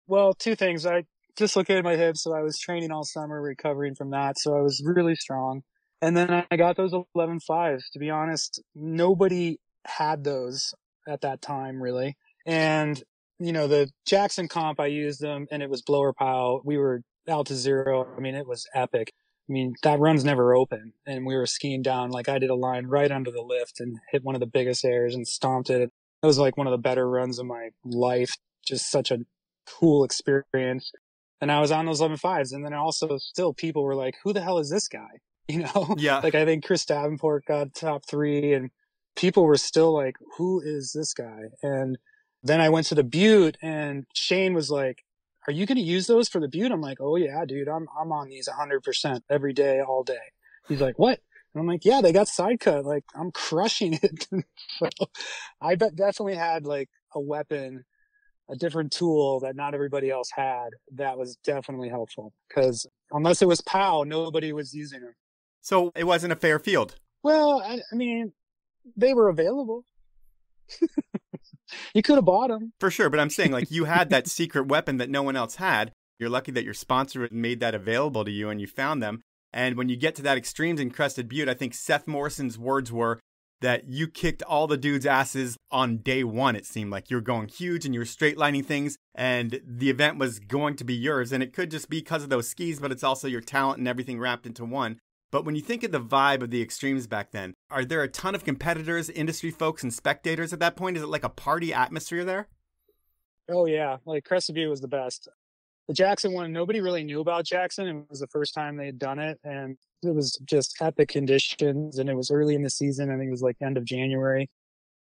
Well, 2 things. I dislocated my hip, so I was training all summer, recovering from that. So I was really strong. And then I got those 11.5s. To be honest, nobody had those at that time, really. And you know, the Jackson comp, I used them, and it was blower pow. We were out to 0. I mean, it was epic. I mean, that run's never open, and we were skiing down. Like, I did a line right under the lift and hit one of the biggest airs and stomped it. It was like one of the better runs of my life. Just such a cool experience. And I was on those 11.5s. And then also still people were like, who the hell is this guy? You know?
Yeah.
Like, I think Chris Davenport got top 3, and people were still like, who is this guy? And then I went to the Butte, and Shane was like, are you going to use those for the Butte? I'm like, oh yeah, dude, I'm on these 100% every day, all day. He's like, what? And I'm like, yeah, they got side cut. Like, I'm crushing it. So I definitely had like a weapon, a different tool that not everybody else had. That was definitely helpful, because unless it was POW, nobody was using them.
So it wasn't a fair field.
Well, I mean, they were available. You could have bought them.
For sure, but I'm saying, like, you had that secret weapon that no one else had. You're lucky that your sponsor made that available to you and you found them. And when you get to that extremes in Crested Butte, I think Seth Morrison's words were that you kicked all the dudes' asses on day one. It seemed like you were going huge and you were straight lining things, and the event was going to be yours. And it could just be because of those skis, but it's also your talent and everything wrapped into one. But when you think of the vibe of the extremes back then, are there a ton of competitors, industry folks, and spectators at that point? Is it like a party atmosphere there?
Oh, yeah. Like, Crested Butte was the best. The Jackson one, nobody really knew about Jackson. It was the first time they had done it, and it was just epic conditions, and it was early in the season. I think it was like end of January.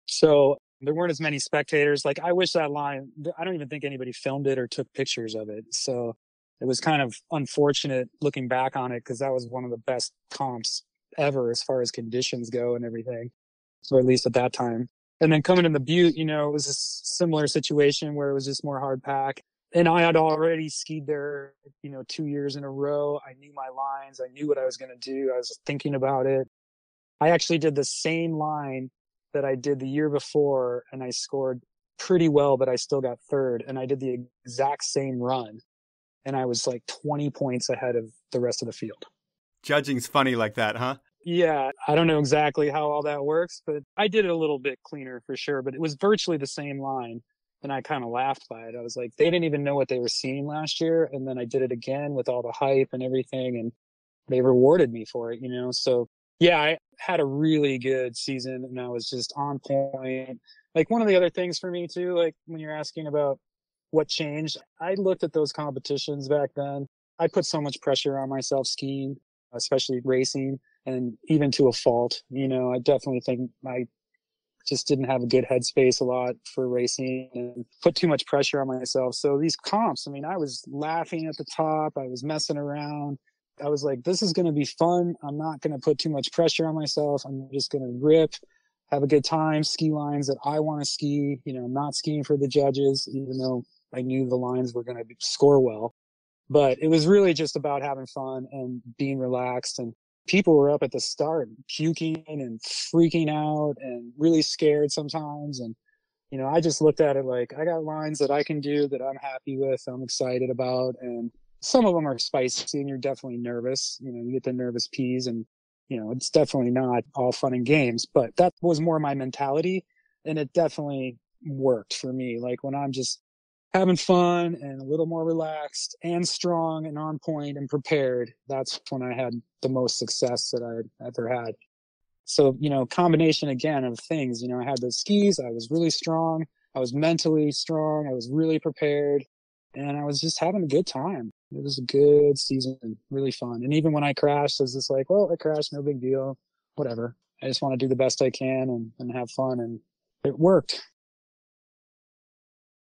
So there weren't as many spectators. Like, I wish that line, I don't even think anybody filmed it or took pictures of it. So it was kind of unfortunate looking back on it, because that was one of the best comps ever as far as conditions go and everything. So at least at that time. And then coming in the Butte, you know, it was a similar situation where it was just more hard pack. And I had already skied there, you know, 2 years in a row. I knew my lines. I knew what I was going to do. I was thinking about it. I actually did the same line that I did the year before, and I scored pretty well, but I still got 3rd. And I did the exact same run, and I was like 20 points ahead of the rest of the field.
Judging's funny like that, huh?
Yeah, I don't know exactly how all that works, but I did it a little bit cleaner for sure. But it was virtually the same line. And I kind of laughed by it. I was like, they didn't even know what they were seeing last year. And then I did it again with all the hype and everything. And they rewarded me for it, So yeah, I had a really good season and I was just on point. Like one of the other things for me too, like when you're asking about what changed, I looked at those competitions back then. I put so much pressure on myself skiing, especially racing, and even to a fault. I definitely think I just didn't have a good headspace a lot for racing and put too much pressure on myself. So these comps, I was laughing at the top. I was messing around. I was like, this is going to be fun. I'm not going to put too much pressure on myself. I'm just going to rip, have a good time, ski lines that I want to ski. I'm not skiing for the judges, even though I knew the lines were going to score well. But it was really just about having fun and being relaxed. And people were up at the start puking and freaking out and really scared sometimes. And, I just looked at it like, I got lines that I can do that I'm happy with, I'm excited about. And some of them are spicy and you're definitely nervous. You get the nervous peas and, it's definitely not all fun and games, but that was more my mentality. And it definitely worked for me. Like when I'm just having fun and a little more relaxed and strong and on point and prepared, that's when I had the most success that I'd ever had. So, combination again of things, I had those skis, I was really strong, I was mentally strong, I was really prepared, and I was just having a good time. It was a good season, really fun. And even when I crashed, I was just like, well, I crashed, no big deal, whatever. I just want to do the best I can and have fun, and it worked.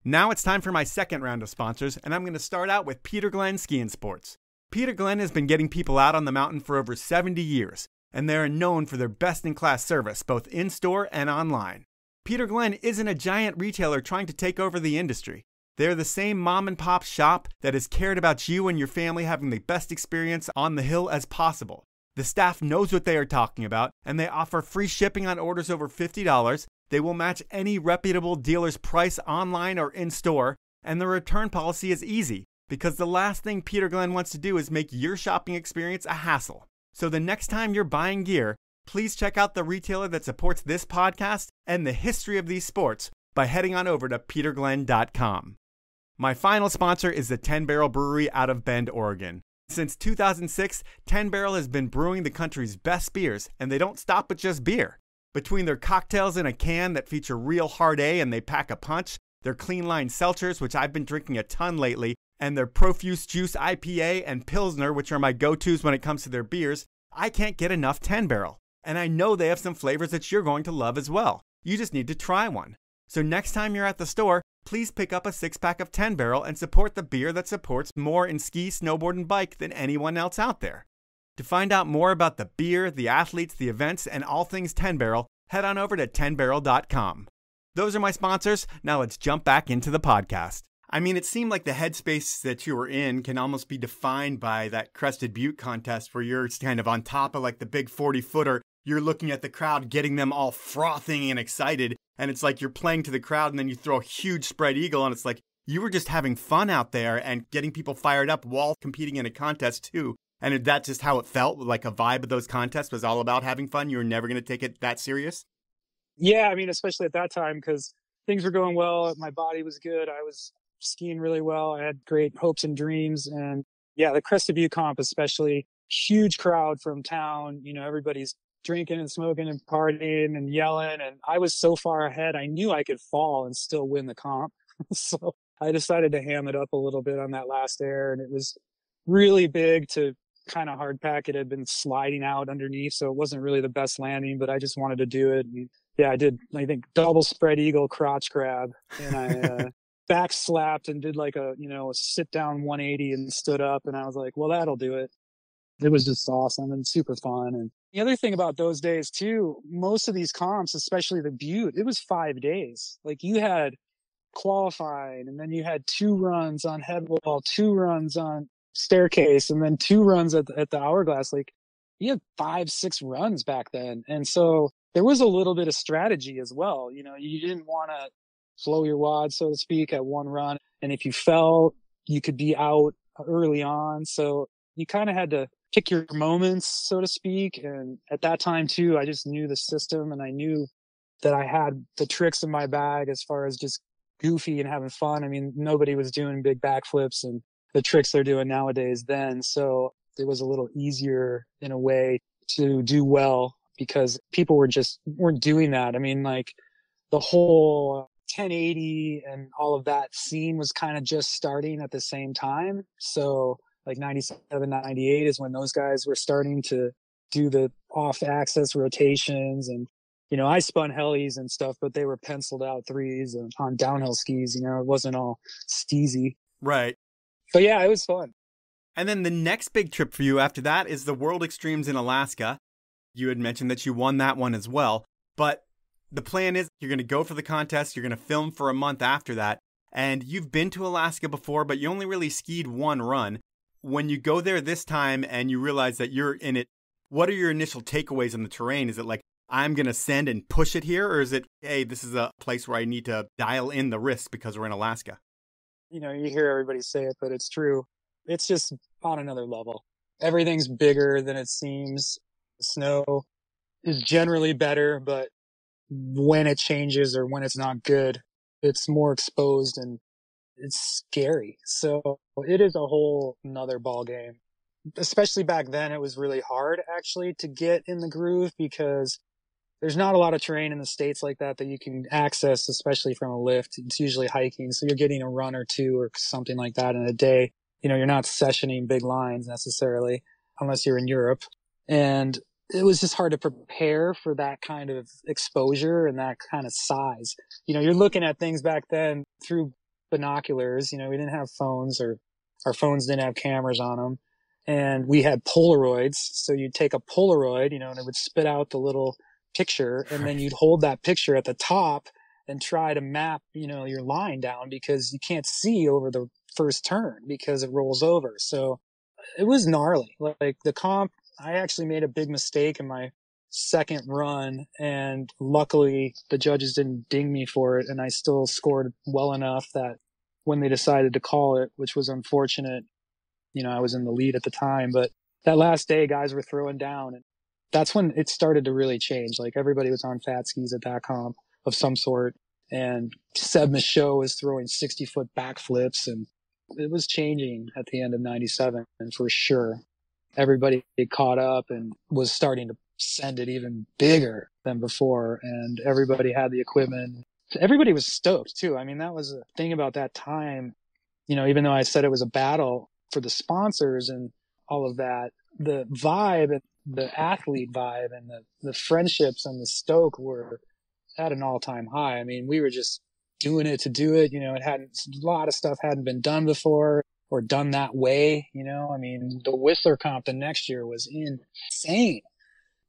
Now it's time for my second round of sponsors, and I'm going to start out with Peter Glenn Ski and Sports. Peter Glenn has been getting people out on the mountain for over 70 years, and they are known for their best-in-class service, both in-store and online. Peter Glenn isn't a giant retailer trying to take over the industry. They're the same mom-and-pop shop that has cared about you and your family having the best experience on the hill as possible. The staff knows what they are talking about, and they offer free shipping on orders over $50. They will match any reputable dealer's price online or in-store, and the return policy is easy, because the last thing Peter Glenn wants to do is make your shopping experience a hassle. So the next time you're buying gear, please check out the retailer that supports this podcast and the history of these sports by heading on over to peterglenn.com. My final sponsor is the 10 Barrel Brewery out of Bend, Oregon. Since 2006, 10 Barrel has been brewing the country's best beers, and they don't stop with just beer. Between their cocktails in a can that feature real hard A and they pack a punch, their clean line seltzers, which I've been drinking a ton lately, and their Profuse Juice IPA and Pilsner, which are my go-tos when it comes to their beers, I can't get enough 10 Barrel. And I know they have some flavors that you're going to love as well. You just need to try one. So next time you're at the store, please pick up a 6-pack of 10 Barrel and support the beer that supports more in ski, snowboard, and bike than anyone else out there. To find out more about the beer, the athletes, the events, and all things 10 Barrel, head on over to 10barrel.com. Those are my sponsors. Now let's jump back into the podcast. It seemed like the headspace that you were in can almost be defined by that Crested Butte contest where you're kind of on top of like the big 40-footer. You're looking at the crowd, getting them all frothing and excited. And it's like you're playing to the crowd and then you throw a huge spread eagle. And it's like you were just having fun out there and getting people fired up while competing in a contest too. And is that just how it felt? Like a vibe of those contests was all about having fun? You were never going to take it that serious?
Yeah, especially at that time because things were going well. My body was good. I was skiing really well. I had great hopes and dreams. And yeah, the Crested Butte comp especially, huge crowd from town. Everybody's drinking and smoking and partying and yelling. And I was so far ahead, I knew I could fall and still win the comp. So I decided to ham it up a little bit on that last air. And it was really big to kind of hard pack. It had been sliding out underneath, so it wasn't really the best landing, but I just wanted to do it. And yeah, I did, I think, double spread eagle crotch grab, and I back slapped and did like a sit down 180 and stood up, and I was like, well, that'll do it. It was just awesome and super fun. And the other thing about those days too, most of these comps, especially the Butte, it was 5 days. Like you had qualifying, and then you had 2 runs on head wall, 2 runs on staircase, and then 2 runs at the hourglass. Like you had 5-6 runs back then. And so there was a little bit of strategy as well. You didn't want to flow your wad, so to speak, at one run. And if you fell, you could be out early on. So you kind of had to pick your moments, so to speak. And at that time too, I just knew the system, and I knew that I had the tricks in my bag as far as just goofy and having fun. I mean, nobody was doing big backflips and the tricks they're doing nowadays then. So it was a little easier in a way to do well because people weren't doing that. I mean, like the whole 1080 and all of that scene was kind of just starting at the same time. So like 97, 98 is when those guys were starting to do the off axis rotations. And, you know, I spun helis and stuff, but they were penciled out threes and on downhill skis, you know, it wasn't all steezy.
Right.
But yeah, it was fun.
And then the next big trip for you after that is the World Extremes in Alaska. You had mentioned that you won that one as well, but the plan is you're going to go for the contest, you're going to film for a month after that, and you've been to Alaska before, but you only really skied one run. When you go there this time and you realize that you're in it, what are your initial takeaways on the terrain? Is it like, I'm going to send and push it here, or is it, hey, this is a place where I need to dial in the risk because we're in Alaska?
You know, you hear everybody say it, but it's true. It's just on another level. Everything's bigger than it seems. The snow is generally better, but when it changes or when it's not good, it's more exposed and it's scary. So it is a whole nother ball game. Especially back then, it was really hard actually to get in the groove because there's not a lot of terrain in the States like that you can access, especially from a lift. It's usually hiking. So you're getting a run or two or something like that in a day. You know, you're not sessioning big lines necessarily unless you're in Europe. And it was just hard to prepare for that kind of exposure and that kind of size. You know, you're looking at things back then through binoculars. You know, we didn't have phones, or our phones didn't have cameras on them. And we had Polaroids. So you'd take a Polaroid, you know, and it would spit out the little picture. And then you'd hold that picture at the top and try to map, you know, your line down because you can't see over the first turn because it rolls over. So it was gnarly. Like the comp, I actually made a big mistake in my second run, and luckily the judges didn't ding me for it, and I still scored well enough that when they decided to call it, which was unfortunate, you know, I was in the lead at the time, but that last day guys were throwing down, and that's when it started to really change. Like everybody was on fat skis at that comp of some sort, and Seb Michaud was throwing 60-foot backflips, and it was changing at the end of 97, and for sure. Everybody caught up and was starting to send it even bigger than before. And everybody had the equipment. Everybody was stoked too. I mean, that was a thing about that time. You know, even though I said it was a battle for the sponsors and all of that, the vibe and the athlete vibe and the friendships and the stoke were at an all-time high. I mean, we were just doing it to do it. You know, a lot of stuff hadn't been done before or done that way, you know. I mean, the Whistler comp the next year was insane.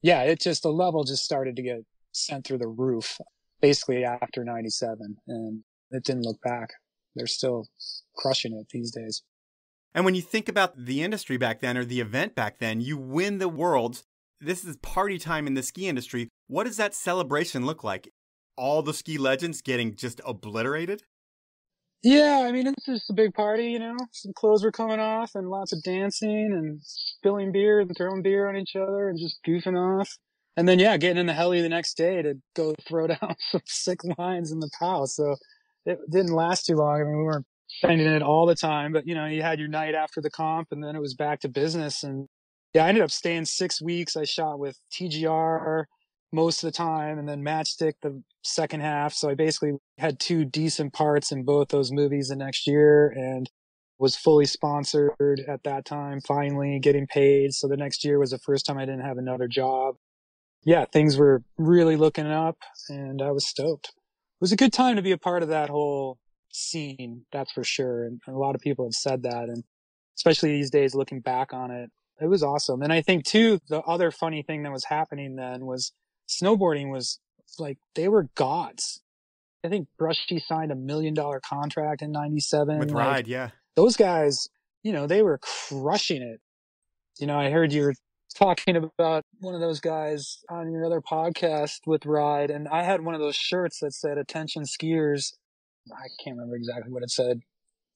Yeah, the level just started to get sent through the roof basically after 97, and it didn't look back. They're still crushing it these days.
And when you think about the industry back then, or the event back then, you win the Worlds. This is party time in the ski industry. What does that celebration look like? All the ski legends getting just obliterated?
Yeah, I mean, it's just a big party, you know. Some clothes were coming off and lots of dancing and spilling beer and throwing beer on each other and just goofing off. And then, yeah, getting in the heli the next day to go throw down some sick lines in the POW. So it didn't last too long. I mean, we weren't sending it all the time, but, you know, you had your night after the comp and then it was back to business. And yeah, I ended up staying 6 weeks. I shot with TGR most of the time and then Matchstick the second half. So I basically had 2 decent parts in both those movies the next year and was fully sponsored at that time, finally getting paid. So the next year was the first time I didn't have another job. Yeah, things were really looking up and I was stoked. It was a good time to be a part of that whole scene, that's for sure. And a lot of people have said that. And especially these days, looking back on it, it was awesome. And I think too, the other funny thing that was happening then was snowboarding was like, they were gods. I think Brushy signed $1 million contract in 97.
With
like,
Ride, yeah.
Those guys, you know, they were crushing it. You know, I heard you were talking about one of those guys on your other podcast with Ride, and I had one of those shirts that said, "Attention skiers." I can't remember exactly what it said.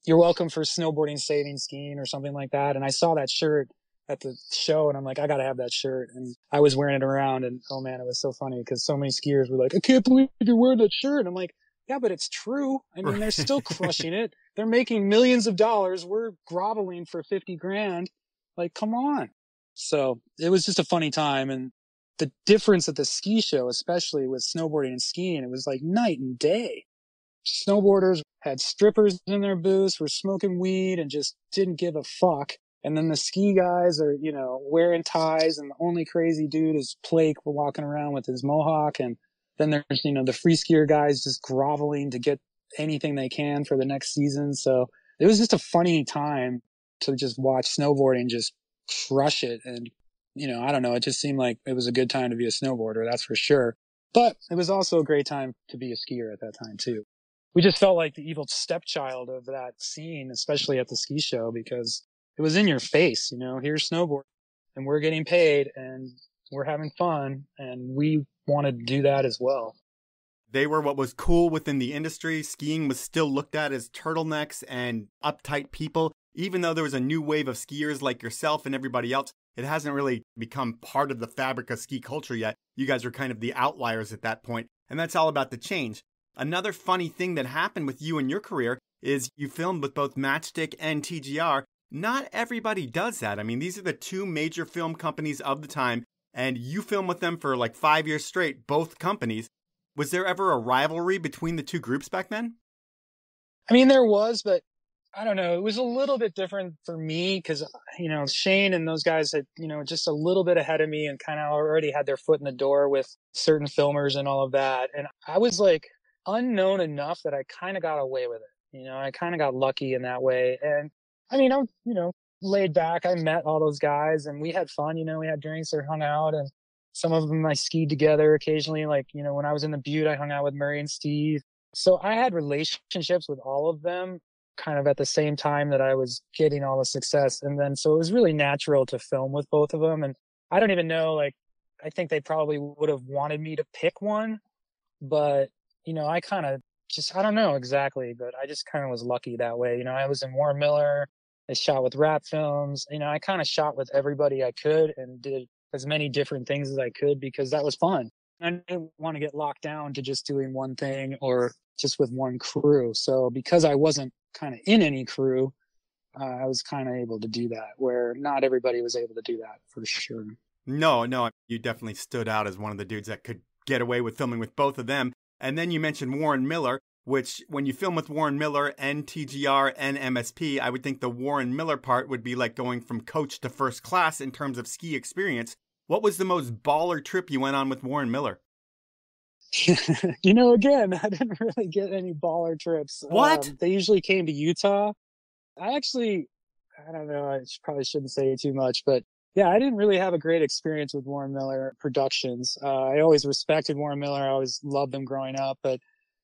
"You're welcome for snowboarding, saving, skiing," or something like that. And I saw that shirt at the show and I'm like, I gotta have that shirt. And I was wearing it around and oh man, it was so funny because so many skiers were like, "I can't believe you're wearing that shirt." And I'm like, yeah, but it's true. I mean, they're still crushing it. They're making millions of dollars. We're groveling for 50 grand. Like, come on. So it was just a funny time. And the difference at the ski show, especially with snowboarding and skiing, it was like night and day. Snowboarders had strippers in their booths, were smoking weed and just didn't give a fuck. And then the ski guys are, you know, wearing ties, and the only crazy dude is Blake walking around with his mohawk. And then there's, you know, the free skier guys just groveling to get anything they can for the next season. So it was just a funny time to just watch snowboarding just crush it. And, you know, I don't know, it just seemed like it was a good time to be a snowboarder, that's for sure. But it was also a great time to be a skier at that time too. We just felt like the evil stepchild of that scene, especially at the ski show, because it was in your face, you know, here's snowboard and we're getting paid and we're having fun, and we wanted to do that as well.
They were what was cool within the industry. Skiing was still looked at as turtlenecks and uptight people. Even though there was a new wave of skiers like yourself and everybody else, it hasn't really become part of the fabric of ski culture yet. You guys are kind of the outliers at that point, and that's all about to change. Another funny thing that happened with you and your career is you filmed with both Matchstick and TGR. Not everybody does that. I mean, these are the two major film companies of the time, and you filmed with them for like 5 years straight, both companies. Was there ever a rivalry between the two groups back then?
I mean, there was, but I don't know. It was a little bit different for me because, you know, Shane and those guys had, you know, just a little bit ahead of me and kind of already had their foot in the door with certain filmers and all of that. And I was like unknown enough that I kind of got away with it. You know, I kind of got lucky in that way. And I mean, I'm, you know, laid back. I met all those guys and we had fun. You know, we had drinks or hung out, and some of them I skied together occasionally. Like, you know, when I was in the Butte, I hung out with Murray and Steve. So I had relationships with all of them kind of at the same time that I was getting all the success. And then, so it was really natural to film with both of them. And I don't even know, like, I think they probably would have wanted me to pick one, but, you know, I kind of just, I don't know exactly, but I just kind of was lucky that way. You know, I was in Warren Miller. I shot with rap films. You know, I kind of shot with everybody I could and did as many different things as I could because that was fun. I didn't want to get locked down to just doing one thing or just with one crew. So because I wasn't kind of in any crew, I was kind of able to do that, where not everybody was able to do that for sure.
No, you definitely stood out as one of the dudes that could get away with filming with both of them. And then you mentioned Warren Miller, which when you film with Warren Miller and TGR and MSP, I would think the Warren Miller part would be like going from coach to first class in terms of ski experience. What was the most baller trip you went on with Warren Miller?
You know, again, I didn't really get any baller trips.
What?
They usually came to Utah. I don't know, I probably shouldn't say too much, but yeah, I didn't really have a great experience with Warren Miller Productions. I always respected Warren Miller. I always loved them growing up, but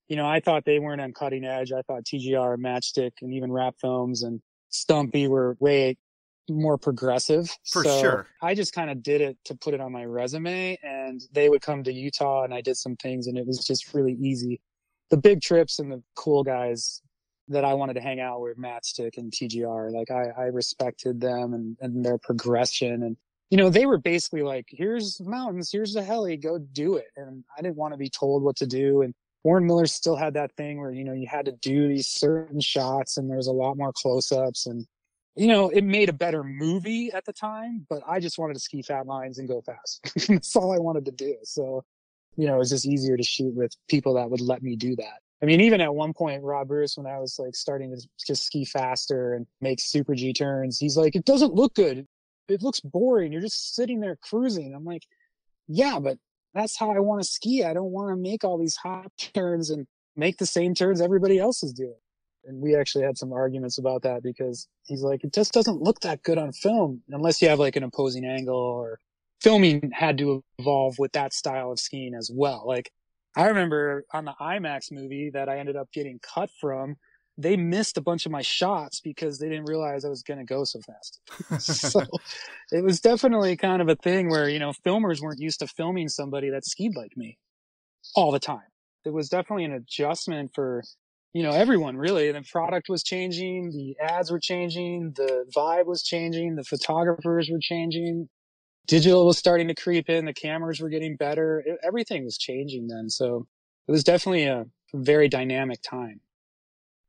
you know, I thought they weren't on cutting edge. I thought TGR, Matchstick, and even Rap Films and Stumpy were way more progressive.
For sure.
I just kind of did it to put it on my resume, and they would come to Utah and I did some things and it was just really easy. The big trips and the cool guys that I wanted to hang out with, Matchstick and TGR, like I respected them and their progression. And, you know, they were basically like, here's the mountains, here's the heli, go do it. And I didn't want to be told what to do. And Warren Miller still had that thing where, you know, you had to do these certain shots and there was a lot more close-ups, and you know, it made a better movie at the time, but I just wanted to ski fat lines and go fast. That's all I wanted to do. So, you know, it was just easier to shoot with people that would let me do that. I mean, even at one point, Rob Bruce, when I was like starting to just ski faster and make super G turns, he's like, it doesn't look good. It looks boring. You're just sitting there cruising. I'm like, yeah, but that's how I want to ski. I don't want to make all these hop turns and make the same turns everybody else is doing. And we actually had some arguments about that because he's like, it just doesn't look that good on film unless you have like an opposing angle, or filming had to evolve with that style of skiing as well. Like I remember on the IMAX movie that I ended up getting cut from, they missed a bunch of my shots because they didn't realize I was going to go so fast. So it was definitely kind of a thing where, you know, filmers weren't used to filming somebody that skied like me all the time. It was definitely an adjustment for, you know, everyone really. The product was changing, the ads were changing, the vibe was changing, the photographers were changing, digital was starting to creep in, the cameras were getting better. Everything was changing then. So it was definitely a very dynamic time.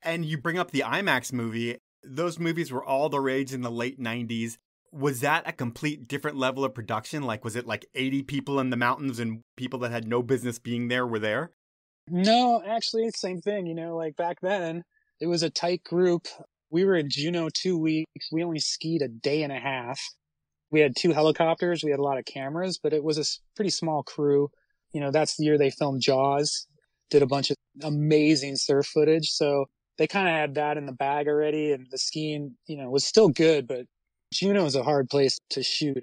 And you bring up the IMAX movie. Those movies were all the rage in the late 90s. Was that a complete different level of production? Like, was it like 80 people in the mountains and people that had no business being there were there?
No, actually, same thing. You know, like back then, it was a tight group. We were in Juneau 2 weeks. We only skied a day and a half. We had 2 helicopters. We had a lot of cameras, but it was a pretty small crew. You know, that's the year they filmed Jaws, did a bunch of amazing surf footage. So they kind of had that in the bag already. And the skiing, you know, was still good, but Juneau is a hard place to shoot.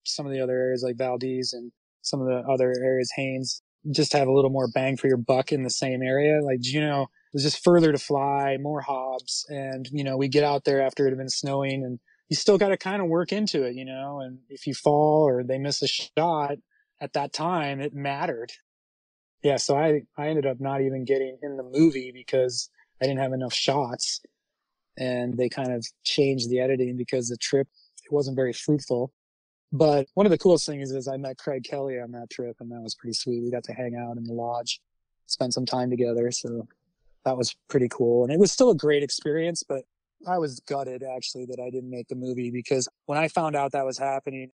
Some of the other areas like Valdez and some of the other areas, Haines, just have a little more bang for your buck in the same area. Like Juneau was just further to fly, more hobs. And, you know, we get out there after it had been snowing and you still got to kind of work into it, you know, and if you fall or they miss a shot at that time, it mattered. Yeah. So I ended up not even getting in the movie because I didn't have enough shots, and they kind of changed the editing because the trip, it wasn't very fruitful. But one of the coolest things is I met Craig Kelly on that trip, and that was pretty sweet. We got to hang out in the lodge, spend some time together. So that was pretty cool. And it was still a great experience, but I was gutted actually that I didn't make the movie, because when I found out that was happening,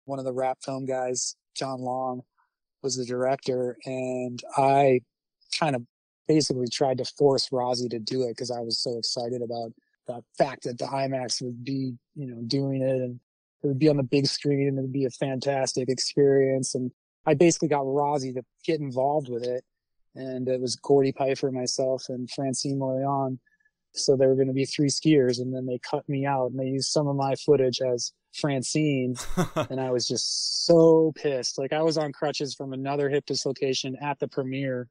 one of the rap film guys, John Long, was the director, and I kind of basically tried to force Rozzy to do it because I was so excited about the fact that the IMAX would be, you know, doing it, and it would be on the big screen and it would be a fantastic experience. And I basically got Rozzy to get involved with it. And it was Gordy Pfeiffer, myself, and Francine Morion. So there were going to be 3 skiers, and then they cut me out and they used some of my footage as Francine. And I was just so pissed. Like, I was on crutches from another hip dislocation at the premiere,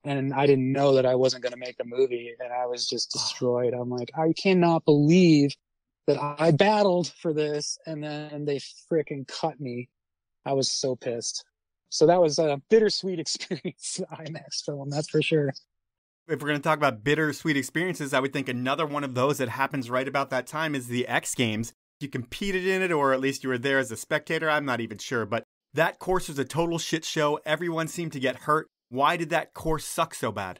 and I didn't know that I wasn't going to make the movie. And I was just destroyed. I'm like, I cannot believe that I battled for this, and then they freaking cut me. I was so pissed. So that was a bittersweet experience, the IMAX film, that's for sure.
If we're going to talk about bittersweet experiences, I would think another one of those that happens right about that time is the X Games. You competed in it, or at least you were there as a spectator. I'm not even sure, but that course was a total shit show. Everyone seemed to get hurt. Why did that course suck so bad?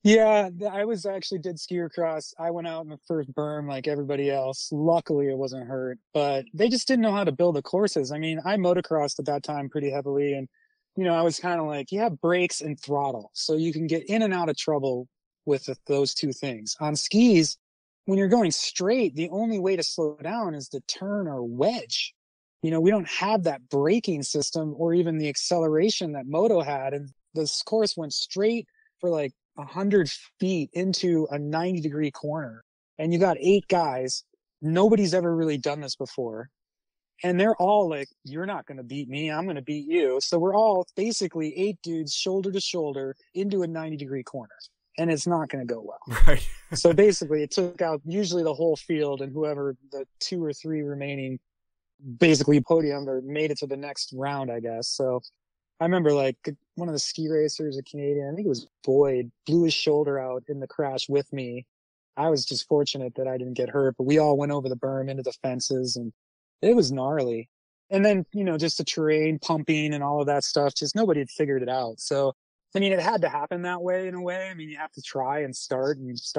Yeah, I was actually did skier cross. I went out in the first berm like everybody else. Luckily, I wasn't hurt, but they just didn't know how to build the courses. I mean, I motocrossed at that time pretty heavily, and, you know, I was kind of like, you have brakes and throttle, so you can get in and out of trouble with those 2 things. On skis, when you're going straight, the only way to slow down is to turn or wedge. You know, we don't have that braking system or even the acceleration that moto had, and this course went straight for like 100 feet into a 90-degree corner, and you got 8 guys. Nobody's ever really done this before, and they're all like, you're not going to beat me, I'm going to beat you. So we're all basically 8 dudes shoulder to shoulder into a 90-degree corner, and it's not going to go well.
Right.
So basically it took out usually the whole field, and whoever the 2 or 3 remaining basically podiumed or made it to the next round, I guess. So I remember like one of the ski racers, a Canadian, I think it was Boyd, blew his shoulder out in the crash with me. I was just fortunate that I didn't get hurt, but we all went over the berm into the fences, and it was gnarly. And then, you know, just the terrain pumping and all of that stuff, just nobody had figured it out. So, I mean, it had to happen that way in a way. I mean, you have to try and start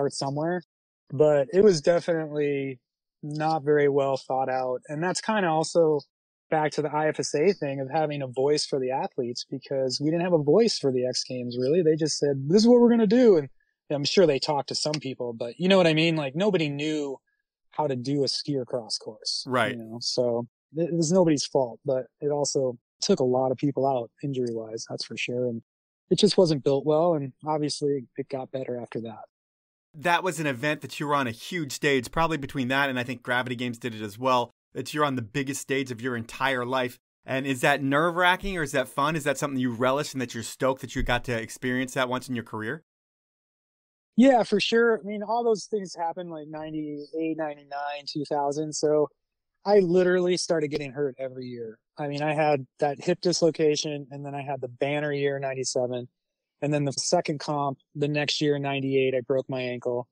somewhere, but it was definitely not very well thought out. And that's kind of also back to the IFSA thing of having a voice for the athletes, because we didn't have a voice for the X Games, really. They just said, this is what we're going to do. And I'm sure they talked to some people, but you know what I mean? Like, nobody knew how to do a skier cross course.
Right.
You know? So it was nobody's fault, but it also took a lot of people out injury wise, that's for sure. And it just wasn't built well. And obviously it got better after that.
That was an event that you were on a huge stage, probably between that and I think Gravity Games did it as well, that you're on the biggest stage of your entire life. And is that nerve-wracking, or is that fun? Is that something you relish and that you're stoked that you got to experience that once in your career?
Yeah, for sure. I mean, all those things happened like 98, 99, 2000. So I literally started getting hurt every year. I mean, I had that hip dislocation, and then I had the banner year, 97. And then the second comp, the next year, 98, I broke my ankle.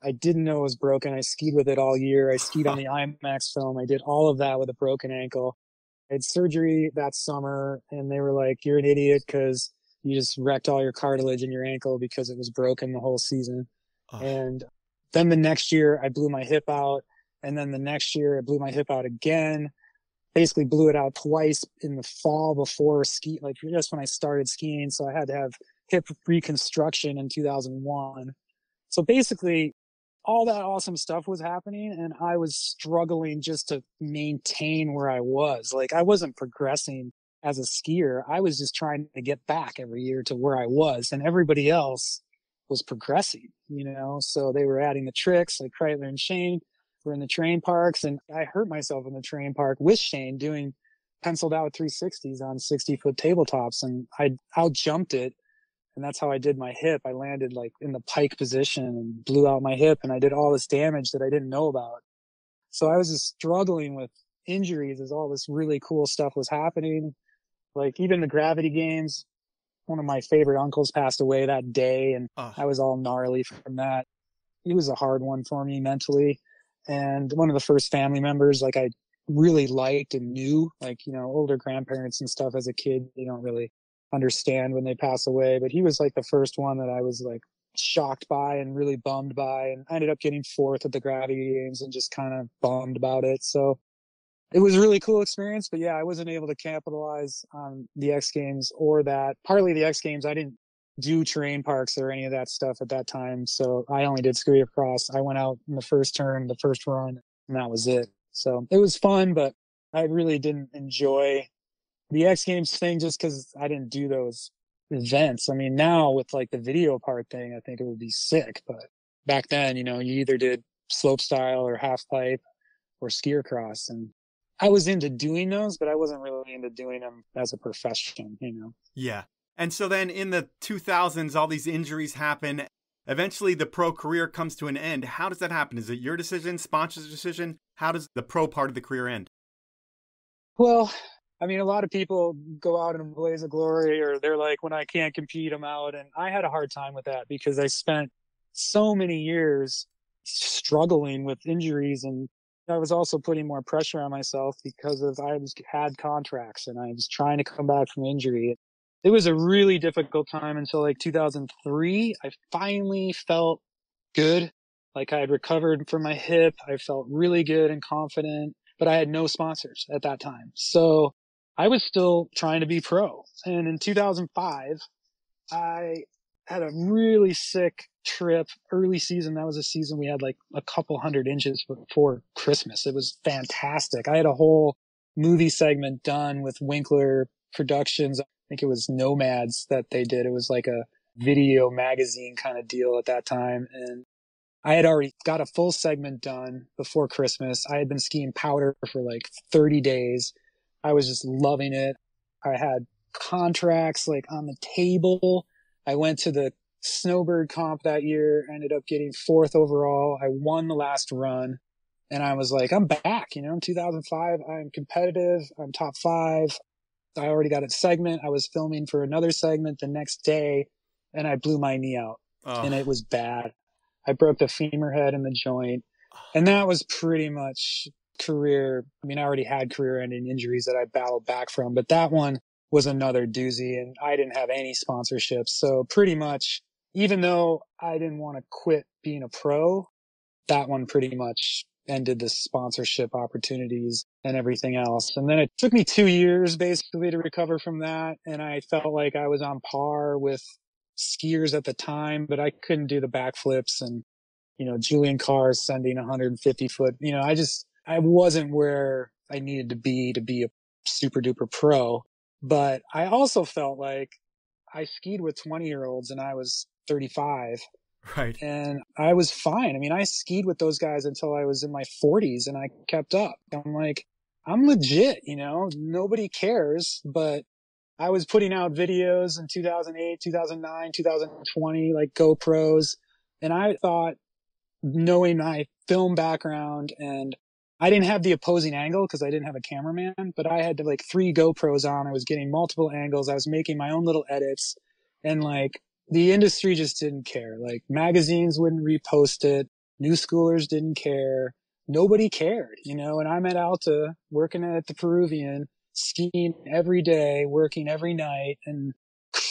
I didn't know it was broken. I skied with it all year. I skied on the IMAX film. I did all of that with a broken ankle. I had surgery that summer, and they were like, you're an idiot because you just wrecked all your cartilage in your ankle because it was broken the whole season.
Oh.
And then the next year I blew my hip out. And then the next year I blew my hip out again, basically blew it out twice in the fall before ski, like just when I started skiing. So I had to have hip reconstruction in 2001. So basically all that awesome stuff was happening and I was struggling just to maintain where I was. Like I wasn't progressing as a skier. I was just trying to get back every year to where I was, and everybody else was progressing, you know? So they were adding the tricks, like Kreitler and Shane were in the train parks, and I hurt myself in the train park with Shane doing penciled out 360s on 60-foot tabletops, and I out jumped it. And that's how I did my hip. I landed like in the pike position and blew out my hip, and I did all this damage that I didn't know about. So I was just struggling with injuries as all this really cool stuff was happening. Like even the gravity games, one of my favorite uncles passed away that day, and I was all gnarly from that. It was a hard one for me mentally. And one of the first family members, like I really liked and knew, like, you know, older grandparents and stuff as a kid, you don't really understand when they pass away. But he was like the first one that I was like shocked by and really bummed by. And I ended up getting fourth at the gravity games and just kind of bummed about it. So it was a really cool experience, but yeah, I wasn't able to capitalize on the X Games or that. Partly the X Games, I didn't do terrain parks or any of that stuff at that time. So I only did ski across. I went out in the first turn, the first run, and that was it. So it was fun, but I really didn't enjoy the X Games thing just because I didn't do those events. I mean, now with like the video part thing, I think it would be sick. But back then, you know, you either did slope style or half pipe or skier cross, and I was into doing those, but I wasn't really into doing them as a profession, you know?
Yeah. And so then in the 2000s, all these injuries happen. Eventually the pro career comes to an end. How does that happen? Is it your decision, sponsor's decision? How does the pro part of the career end?
Well, I mean, a lot of people go out in a blaze of glory, or they're like, when I can't compete, I'm out. And I had a hard time with that because I spent so many years struggling with injuries, and I was also putting more pressure on myself because had contracts and I was trying to come back from injury. It was a really difficult time until like 2003. I finally felt good. Like I had recovered from my hip. I felt really good and confident, but I had no sponsors at that time. So I was still trying to be pro. And in 2005, I had a really sick trip early season. That was a season we had like a couple 100 inches before Christmas. It was fantastic. I had a whole movie segment done with Winkler Productions. I think it was Nomads that they did. It was like a video magazine kind of deal at that time. And I had already got a full segment done before Christmas. I had been skiing powder for like 30 days. I was just loving it. I had contracts like on the table. I went to the Snowbird comp that year, ended up getting fourth overall. I won the last run, and I was like, I'm back, you know, in 2005, I'm competitive. I'm top 5. I already got a segment. I was filming for another segment the next day, and I blew my knee out, and it was bad. I broke the femur head in the joint, and that was pretty much career. I mean, I already had career-ending injuries that I battled back from, but that one was another doozy, and I didn't have any sponsorships. So pretty much, even though I didn't want to quit being a pro, that one pretty much ended the sponsorship opportunities and everything else. And then it took me 2 years basically to recover from that. And I felt like I was on par with skiers at the time, but I couldn't do the backflips and, you know, Julian Carr sending 150 foot, you know, I wasn't where I needed to be a super duper pro. But I also felt like I skied with 20-year-olds and I was 35.
Right.
And I was fine. I mean, I skied with those guys until I was in my 40s and I kept up. I'm like, I'm legit, you know, nobody cares. But I was putting out videos in 2008, 2009, 2020, like GoPros. And I thought, knowing my film background, and I didn't have the opposing angle because I didn't have a cameraman, but I had like 3 GoPros on. I was getting multiple angles. I was making my own little edits, and like the industry just didn't care. Like magazines wouldn't repost it. New schoolers didn't care. Nobody cared, you know, and I'm at Alta working at the Peruvian, skiing every day, working every night, and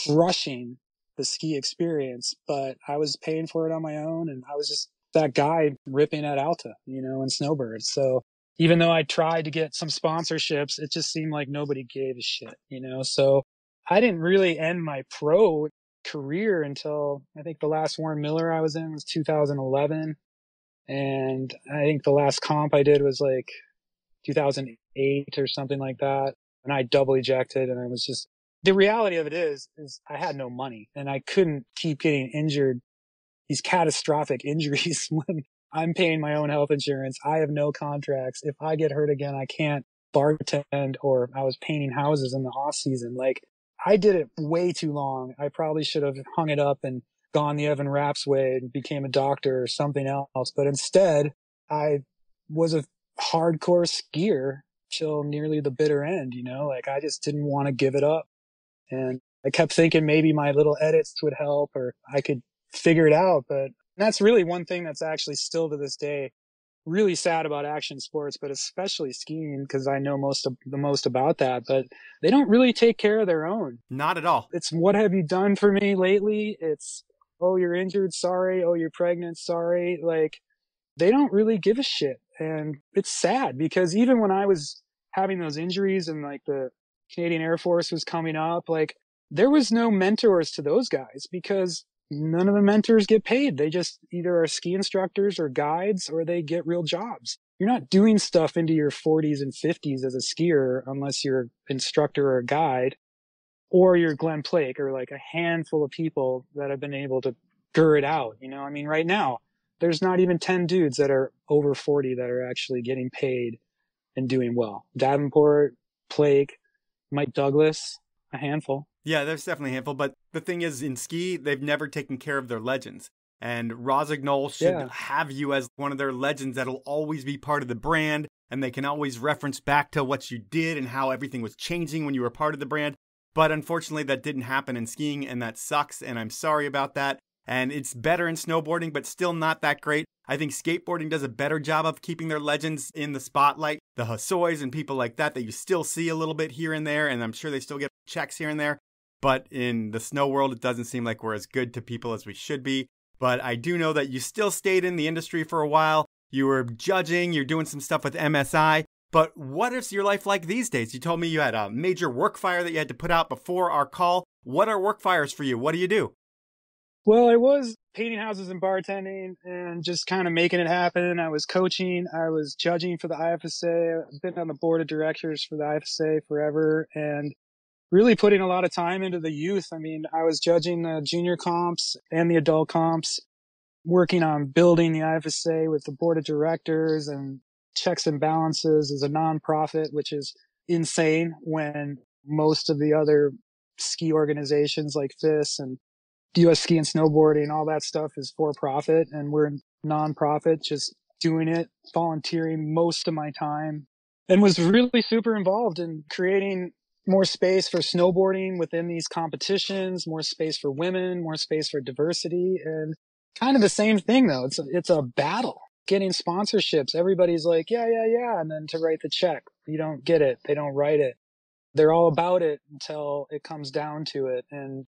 crushing the ski experience, but I was paying for it on my own, and I was just that guy ripping at Alta, and snowbirds. So even though I tried to get some sponsorships, it just seemed like nobody gave a shit, So I didn't really end my pro career until I think the last Warren Miller I was in was 2011. And I think the last comp I did was like 2008 or something like that. And I double ejected, and I was just, the reality of it is I had no money, and I couldn't keep getting injured, these catastrophic injuries when I'm paying my own health insurance. I have no contracts. If I get hurt again, I can't bartend, or I was painting houses in the off season. Like, I did it way too long. I probably should have hung it up and gone the Evan Rapps way and became a doctor or something else. But instead, I was a hardcore skier till nearly the bitter end, like I just didn't want to give it up. And I kept thinking maybe my little edits would help, or I could figure it out. But that's really one thing that's actually still to this day really sad about action sports, but especially skiing, because I know the most about that, but they don't really take care of their own.
Not at all.
It's, what have you done for me lately? It's, oh, you're injured, sorry. Oh, you're pregnant, sorry. Like, they don't really give a shit. And it's sad, because even when I was having those injuries and like the Canadian Air Force was coming up, like, there was no mentors to those guys, because none of the mentors get paid. They just either are ski instructors or guides, or they get real jobs. You're not doing stuff into your 40s and 50s as a skier unless you're an instructor or a guide, or you're Glenn Plake, or like a handful of people that have been able to gur it out. I mean, right now, there's not even 10 dudes that are over 40 that are actually getting paid and doing well. Davenport, Plake, Mike Douglas, a handful.
Yeah, there's definitely a handful. But the thing is, in ski, they've never taken care of their legends. And Rosignol should have you as one of their legends that'll always be part of the brand. And they can always reference back to what you did and how everything was changing when you were part of the brand. But unfortunately, that didn't happen in skiing, and that sucks. And I'm sorry about that. And it's better in snowboarding, but still not that great. I think skateboarding does a better job of keeping their legends in the spotlight. The Hossois and people like that you still see a little bit here and there, and I'm sure they still get checks here and there. But in the snow world, it doesn't seem like we're as good to people as we should be. But I do know that you still stayed in the industry for a while. You were judging, you're doing some stuff with MSI. But what is your life like these days? You told me you had a major work fire that you had to put out before our call. What are work fires for you? What do you do?
Well, I was painting houses and bartending and just kind of making it happen. I was coaching. I was judging for the IFSA. I've been on the board of directors for the IFSA forever, and really putting a lot of time into the youth. I mean, I was judging the junior comps and the adult comps, working on building the IFSA with the board of directors and checks and balances as a nonprofit, which is insane when most of the other ski organizations like FIS and US Ski and Snowboarding, all that stuff is for profit, and we're nonprofit, just doing it, volunteering most of my time, and was really super involved in creating more space for snowboarding within these competitions, more space for women, more space for diversity, and kind of the same thing though. It's a battle getting sponsorships. Everybody's like, yeah. And then to write the check, you don't get it. They don't write it. They're all about it until it comes down to it. And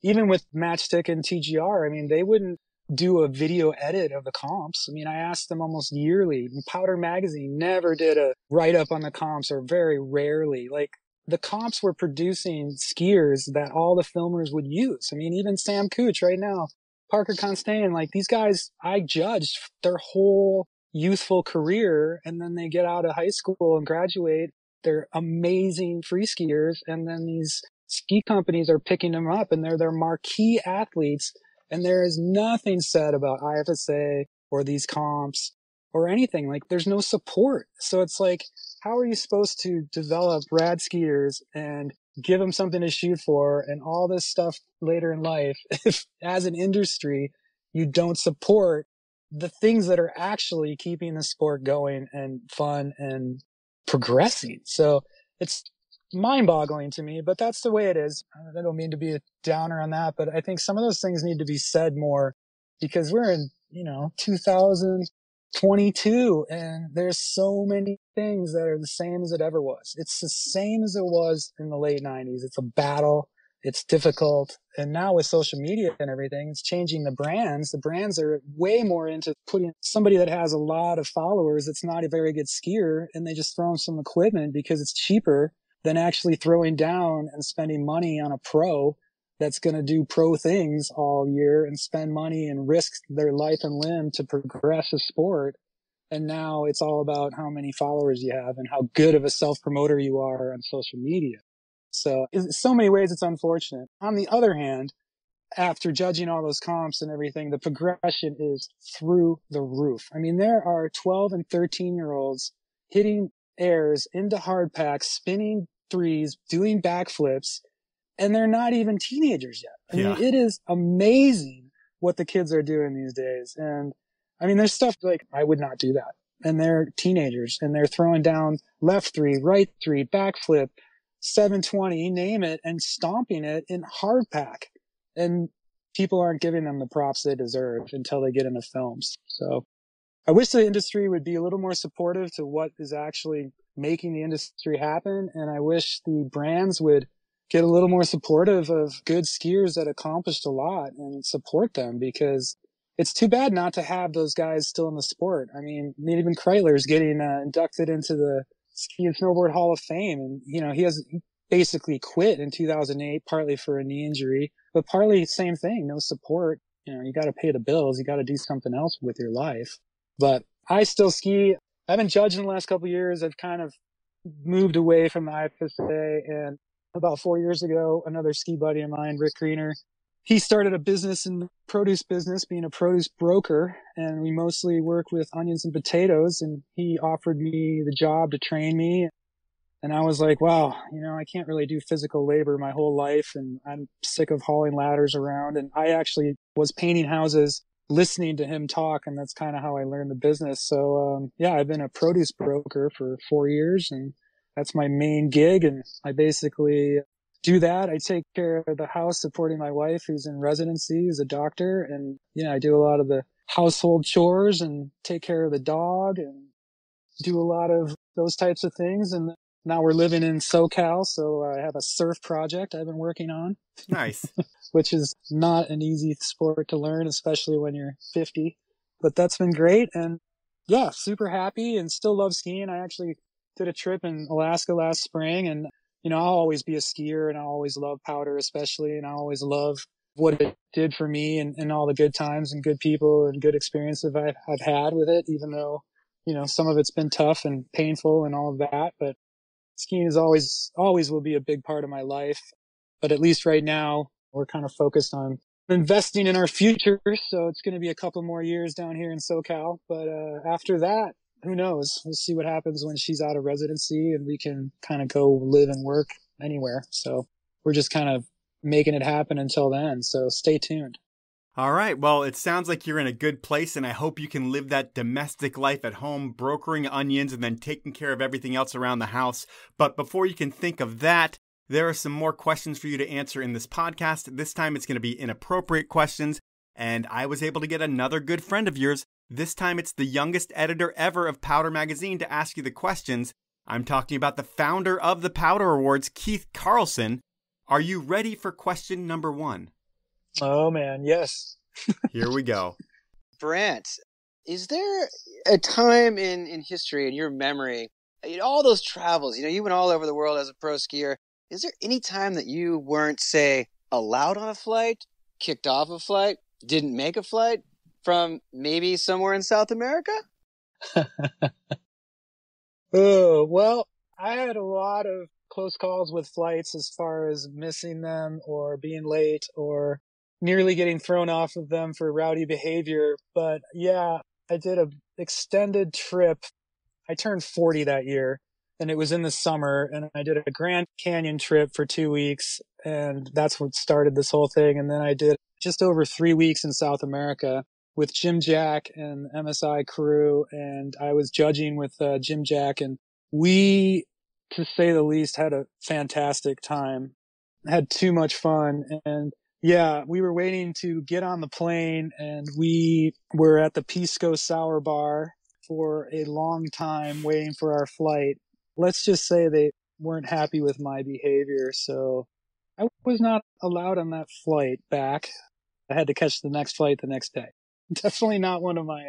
even with Matchstick and TGR, I mean, they wouldn't do a video edit of the comps. I mean, I asked them almost yearly. Powder Magazine never did a write-up on the comps, or very rarely. Like, the comps were producing skiers that all the filmers would use. I mean, even Sam Cooch right now, Parker Constant, like, these guys, I judged their whole youthful career, and then they get out of high school and graduate. They're amazing free skiers, and then these ski companies are picking them up, and they're their marquee athletes, and there is nothing said about IFSA or these comps or anything. Like, there's no support. So it's like, how are you supposed to develop rad skiers and give them something to shoot for and all this stuff later in life if, as an industry, you don't support the things that are actually keeping the sport going and fun and progressing? So it's mind-boggling to me, but that's the way it is. I don't mean to be a downer on that, but I think some of those things need to be said more, because we're in, 2022, and there's so many things that are the same as it ever was. It's the same as it was in the late 90s. It's a battle. it's difficult. And now with social media and everything, it's changing the brands. The brands are way more into putting somebody that has a lot of followers that's not a very good skier, and they just throw them some equipment because it's cheaper than actually throwing down and spending money on a pro that's going to do pro things all year and spend money and risk their life and limb to progress a sport. And now it's all about how many followers you have and how good of a self-promoter you are on social media. So in so many ways, it's unfortunate. On the other hand, after judging all those comps and everything, the progression is through the roof. I mean, there are 12 and 13-year-olds hitting airs into hard packs, spinning threes, doing backflips, and they're not even teenagers yet. I mean, it is amazing what the kids are doing these days. And I mean, there's stuff like I would not do that. And they're teenagers and they're throwing down left three, right three, backflip, 720, name it, and stomping it in hard pack. And people aren't giving them the props they deserve until they get into films. So I wish the industry would be a little more supportive to what is actually making the industry happen. And I wish the brands would get a little more supportive of good skiers that accomplished a lot and support them, because it's too bad not to have those guys still in the sport. I mean, even Kreitler's getting inducted into the Ski and Snowboard Hall of Fame. And, you know, he basically quit in 2008, partly for a knee injury, but partly same thing, no support. You know, you got to pay the bills. You got to do something else with your life. But I still ski. I haven't judged in the last couple of years. I've kind of moved away from the IFSA. And about 4 years ago, another ski buddy of mine, Rick Greener, he started a business in the produce business, being a produce broker. And we mostly work with onions and potatoes. And he offered me the job to train me. And I was like, wow, you know, I can't really do physical labor my whole life. And I'm sick of hauling ladders around. And I actually was painting houses listening to him talk. And that's kind of how I learned the business. So, yeah, I've been a produce broker for 4 years, and that's my main gig. And I basically do that. I take care of the house, supporting my wife, who's in residency as a doctor. And, you know, I do a lot of the household chores and take care of the dog and do a lot of those types of things. And now we're living in SoCal, so I have a surf project I've been working on.
Nice.
Which is not an easy sport to learn, especially when you're 50. But that's been great. And yeah, super happy and still love skiing. I actually did a trip in Alaska last spring, and, you know, I'll always be a skier and I'll always love powder, especially. And I always love what it did for me and all the good times and good people and good experiences I've had with it, even though, you know, some of it's been tough and painful and all of that. But skiing is always will be a big part of my life. But at least right now, we're kind of focused on investing in our future. So it's going to be a couple more years down here in SoCal. But after that, who knows? We'll see what happens when she's out of residency and we can kind of go live and work anywhere. So we're just kind of making it happen until then. So stay tuned.
All right. Well, it sounds like you're in a good place, and I hope you can live that domestic life at home, brokering onions and then taking care of everything else around the house. But before you can think of that, there are some more questions for you to answer in this podcast. This time it's going to be inappropriate questions, and I was able to get another good friend of yours. This time it's the youngest editor ever of Powder Magazine to ask you the questions. I'm talking about the founder of the Powder Awards, Keith Carlson. Are you ready for question number 1?
Oh, man, yes.
Here we go.
Brant, is there a time in history, in your memory, all those travels, you know, you went all over the world as a pro skier. Is there any time that you weren't, say, allowed on a flight, kicked off a flight, didn't make a flight from maybe somewhere in South America?
Oh, well, I had a lot of close calls with flights as far as missing them or being late or nearly getting thrown off of them for rowdy behavior. But yeah, I did an extended trip. I turned 40 that year, and it was in the summer, and I did a Grand Canyon trip for 2 weeks, and that's what started this whole thing. And then I did just over 3 weeks in South America with Jim Jack and MSI crew, and I was judging with Jim Jack, and we, to say the least, had a fantastic time. Had too much fun. And yeah, we were waiting to get on the plane, and we were at the Pisco Sour Bar for a long time waiting for our flight. Let's just say they weren't happy with my behavior. So I was not allowed on that flight back. I had to catch the next flight the next day. Definitely not one of my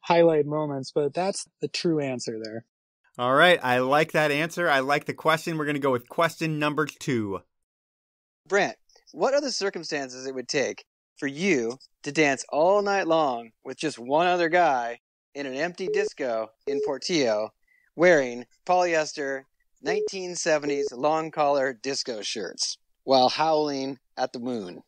highlight moments, but that's the true answer there.
All right. I like that answer. I like the question. We're going to go with question number 2.
Brant, what are the circumstances it would take for you to dance all night long with just one other guy in an empty disco in Portillo wearing polyester 1970s long collar disco shirts while howling at the moon?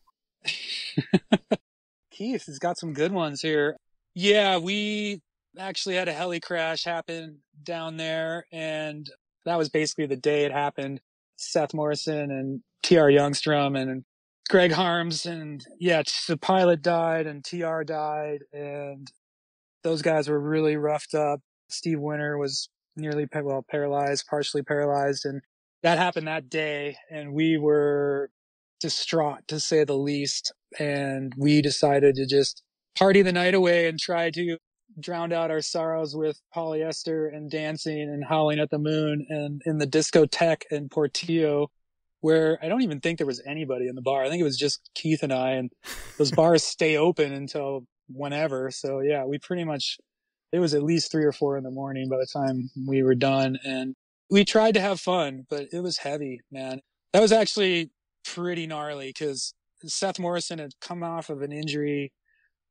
Keith has got some good ones here. Yeah, we actually had a heli crash happen down there, and that was basically the day it happened. Seth Morrison and TR Youngstrom and Greg Harms, and yeah, the pilot died and TR died, and those guys were really roughed up. Steve Winter was nearly paralyzed, partially paralyzed, and that happened that day, and we were distraught, to say the least, and we decided to just party the night away and try to drown out our sorrows with polyester and dancing and howling at the moon and in the discotheque in Portillo, where I don't even think there was anybody in the bar. I think it was just Keith and I, and those bars stay open until whenever. So yeah, we pretty much, it was at least 3 or 4 in the morning by the time we were done, and we tried to have fun, but it was heavy, man. That was actually pretty gnarly because Seth Morrison had come off of an injury.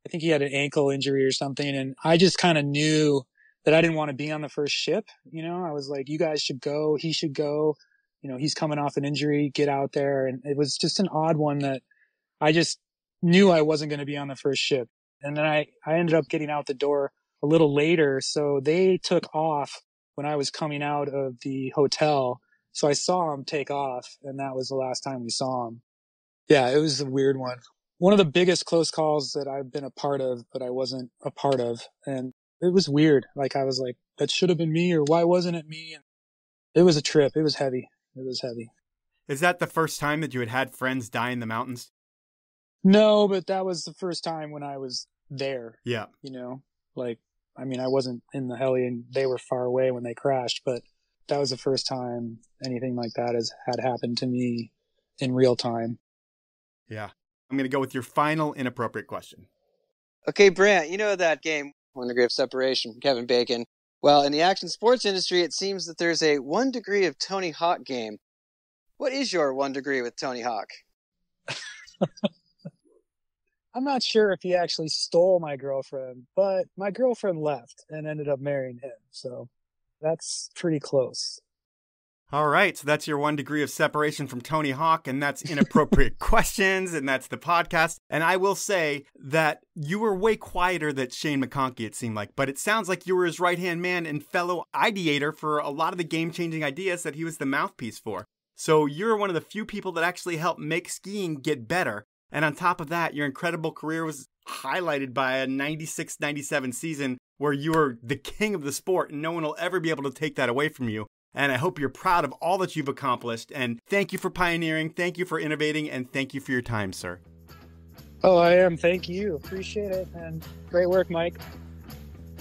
I think he had an ankle injury or something. And I just kind of knew that I didn't want to be on the first ship. You know, I was like, you guys should go. He should go. You know, he's coming off an injury. Get out there. And it was just an odd one that I just knew I wasn't going to be on the first ship. And then I ended up getting out the door a little later. So they took off when I was coming out of the hotel. So I saw him take off, and that was the last time we saw him. Yeah, it was a weird one. One of the biggest close calls that I've been a part of, but I wasn't a part of. And it was weird. Like, I was like, that should have been me, or why wasn't it me? And it was a trip. It was heavy. It was heavy.
Is that the first time that you had friends die in the mountains?
No, but that was the first time when I was there.
Yeah.
You know, like, I mean, I wasn't in the heli and they were far away when they crashed, but that was the first time anything like that had happened to me in real time.
Yeah. I'm going to go with your final inappropriate question.
Okay, Brant, you know that game, 1 Degree of Separation, from Kevin Bacon. Well, in the action sports industry, it seems that there's a 1 Degree of Tony Hawk game. What is your 1 Degree with Tony Hawk?
I'm not sure if he actually stole my girlfriend, but my girlfriend left and ended up marrying him. So that's pretty close.
All right. So that's your 1 degree of separation from Tony Hawk, and that's inappropriate questions, and that's the podcast. And I will say that you were way quieter than Shane McConkey, it seemed like, but it sounds like you were his right-hand man and fellow ideator for a lot of the game-changing ideas that he was the mouthpiece for. So you're one of the few people that actually helped make skiing get better. And on top of that, your incredible career was highlighted by a 96-97 season where you were the king of the sport, and no one will ever be able to take that away from you. And I hope you're proud of all that you've accomplished. And thank you for pioneering, thank you for innovating, and thank you for your time, sir.
Oh, I am. Thank you. Appreciate it. And great work, Mike.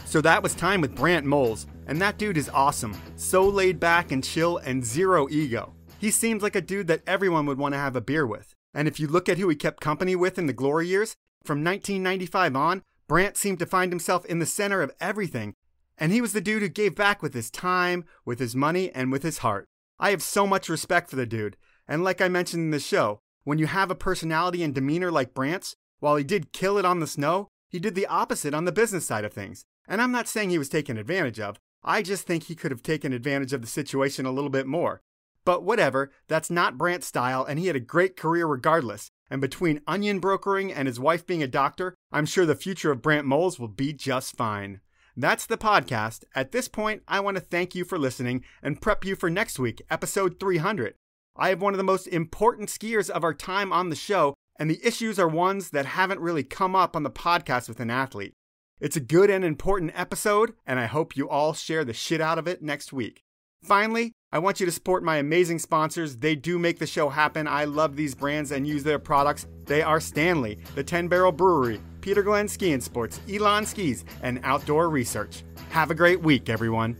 So that was time with Brant Moles. And that dude is awesome. So laid back and chill and zero ego. He seems like a dude that everyone would want to have a beer with. And if you look at who he kept company with in the glory years, from 1995 on, Brant seemed to find himself in the center of everything. And he was the dude who gave back with his time, with his money, and with his heart. I have so much respect for the dude. And like I mentioned in the show, when you have a personality and demeanor like Brant's, while he did kill it on the snow, he did the opposite on the business side of things. And I'm not saying he was taken advantage of. I just think he could have taken advantage of the situation a little bit more. But whatever, that's not Brant's style, and he had a great career regardless. And between onion brokering and his wife being a doctor, I'm sure the future of Brant Moles will be just fine. That's the podcast. At this point, I want to thank you for listening and prep you for next week, episode 300. I have one of the most important skiers of our time on the show, and the issues are ones that haven't really come up on the podcast with an athlete. It's a good and important episode, and I hope you all share the shit out of it next week. Finally, I want you to support my amazing sponsors. They do make the show happen. I love these brands and use their products. They are Stanley, the 10 Barrel Brewery, Peter Glenn Ski and Sports, Elan Skis, and Outdoor Research. Have a great week, everyone.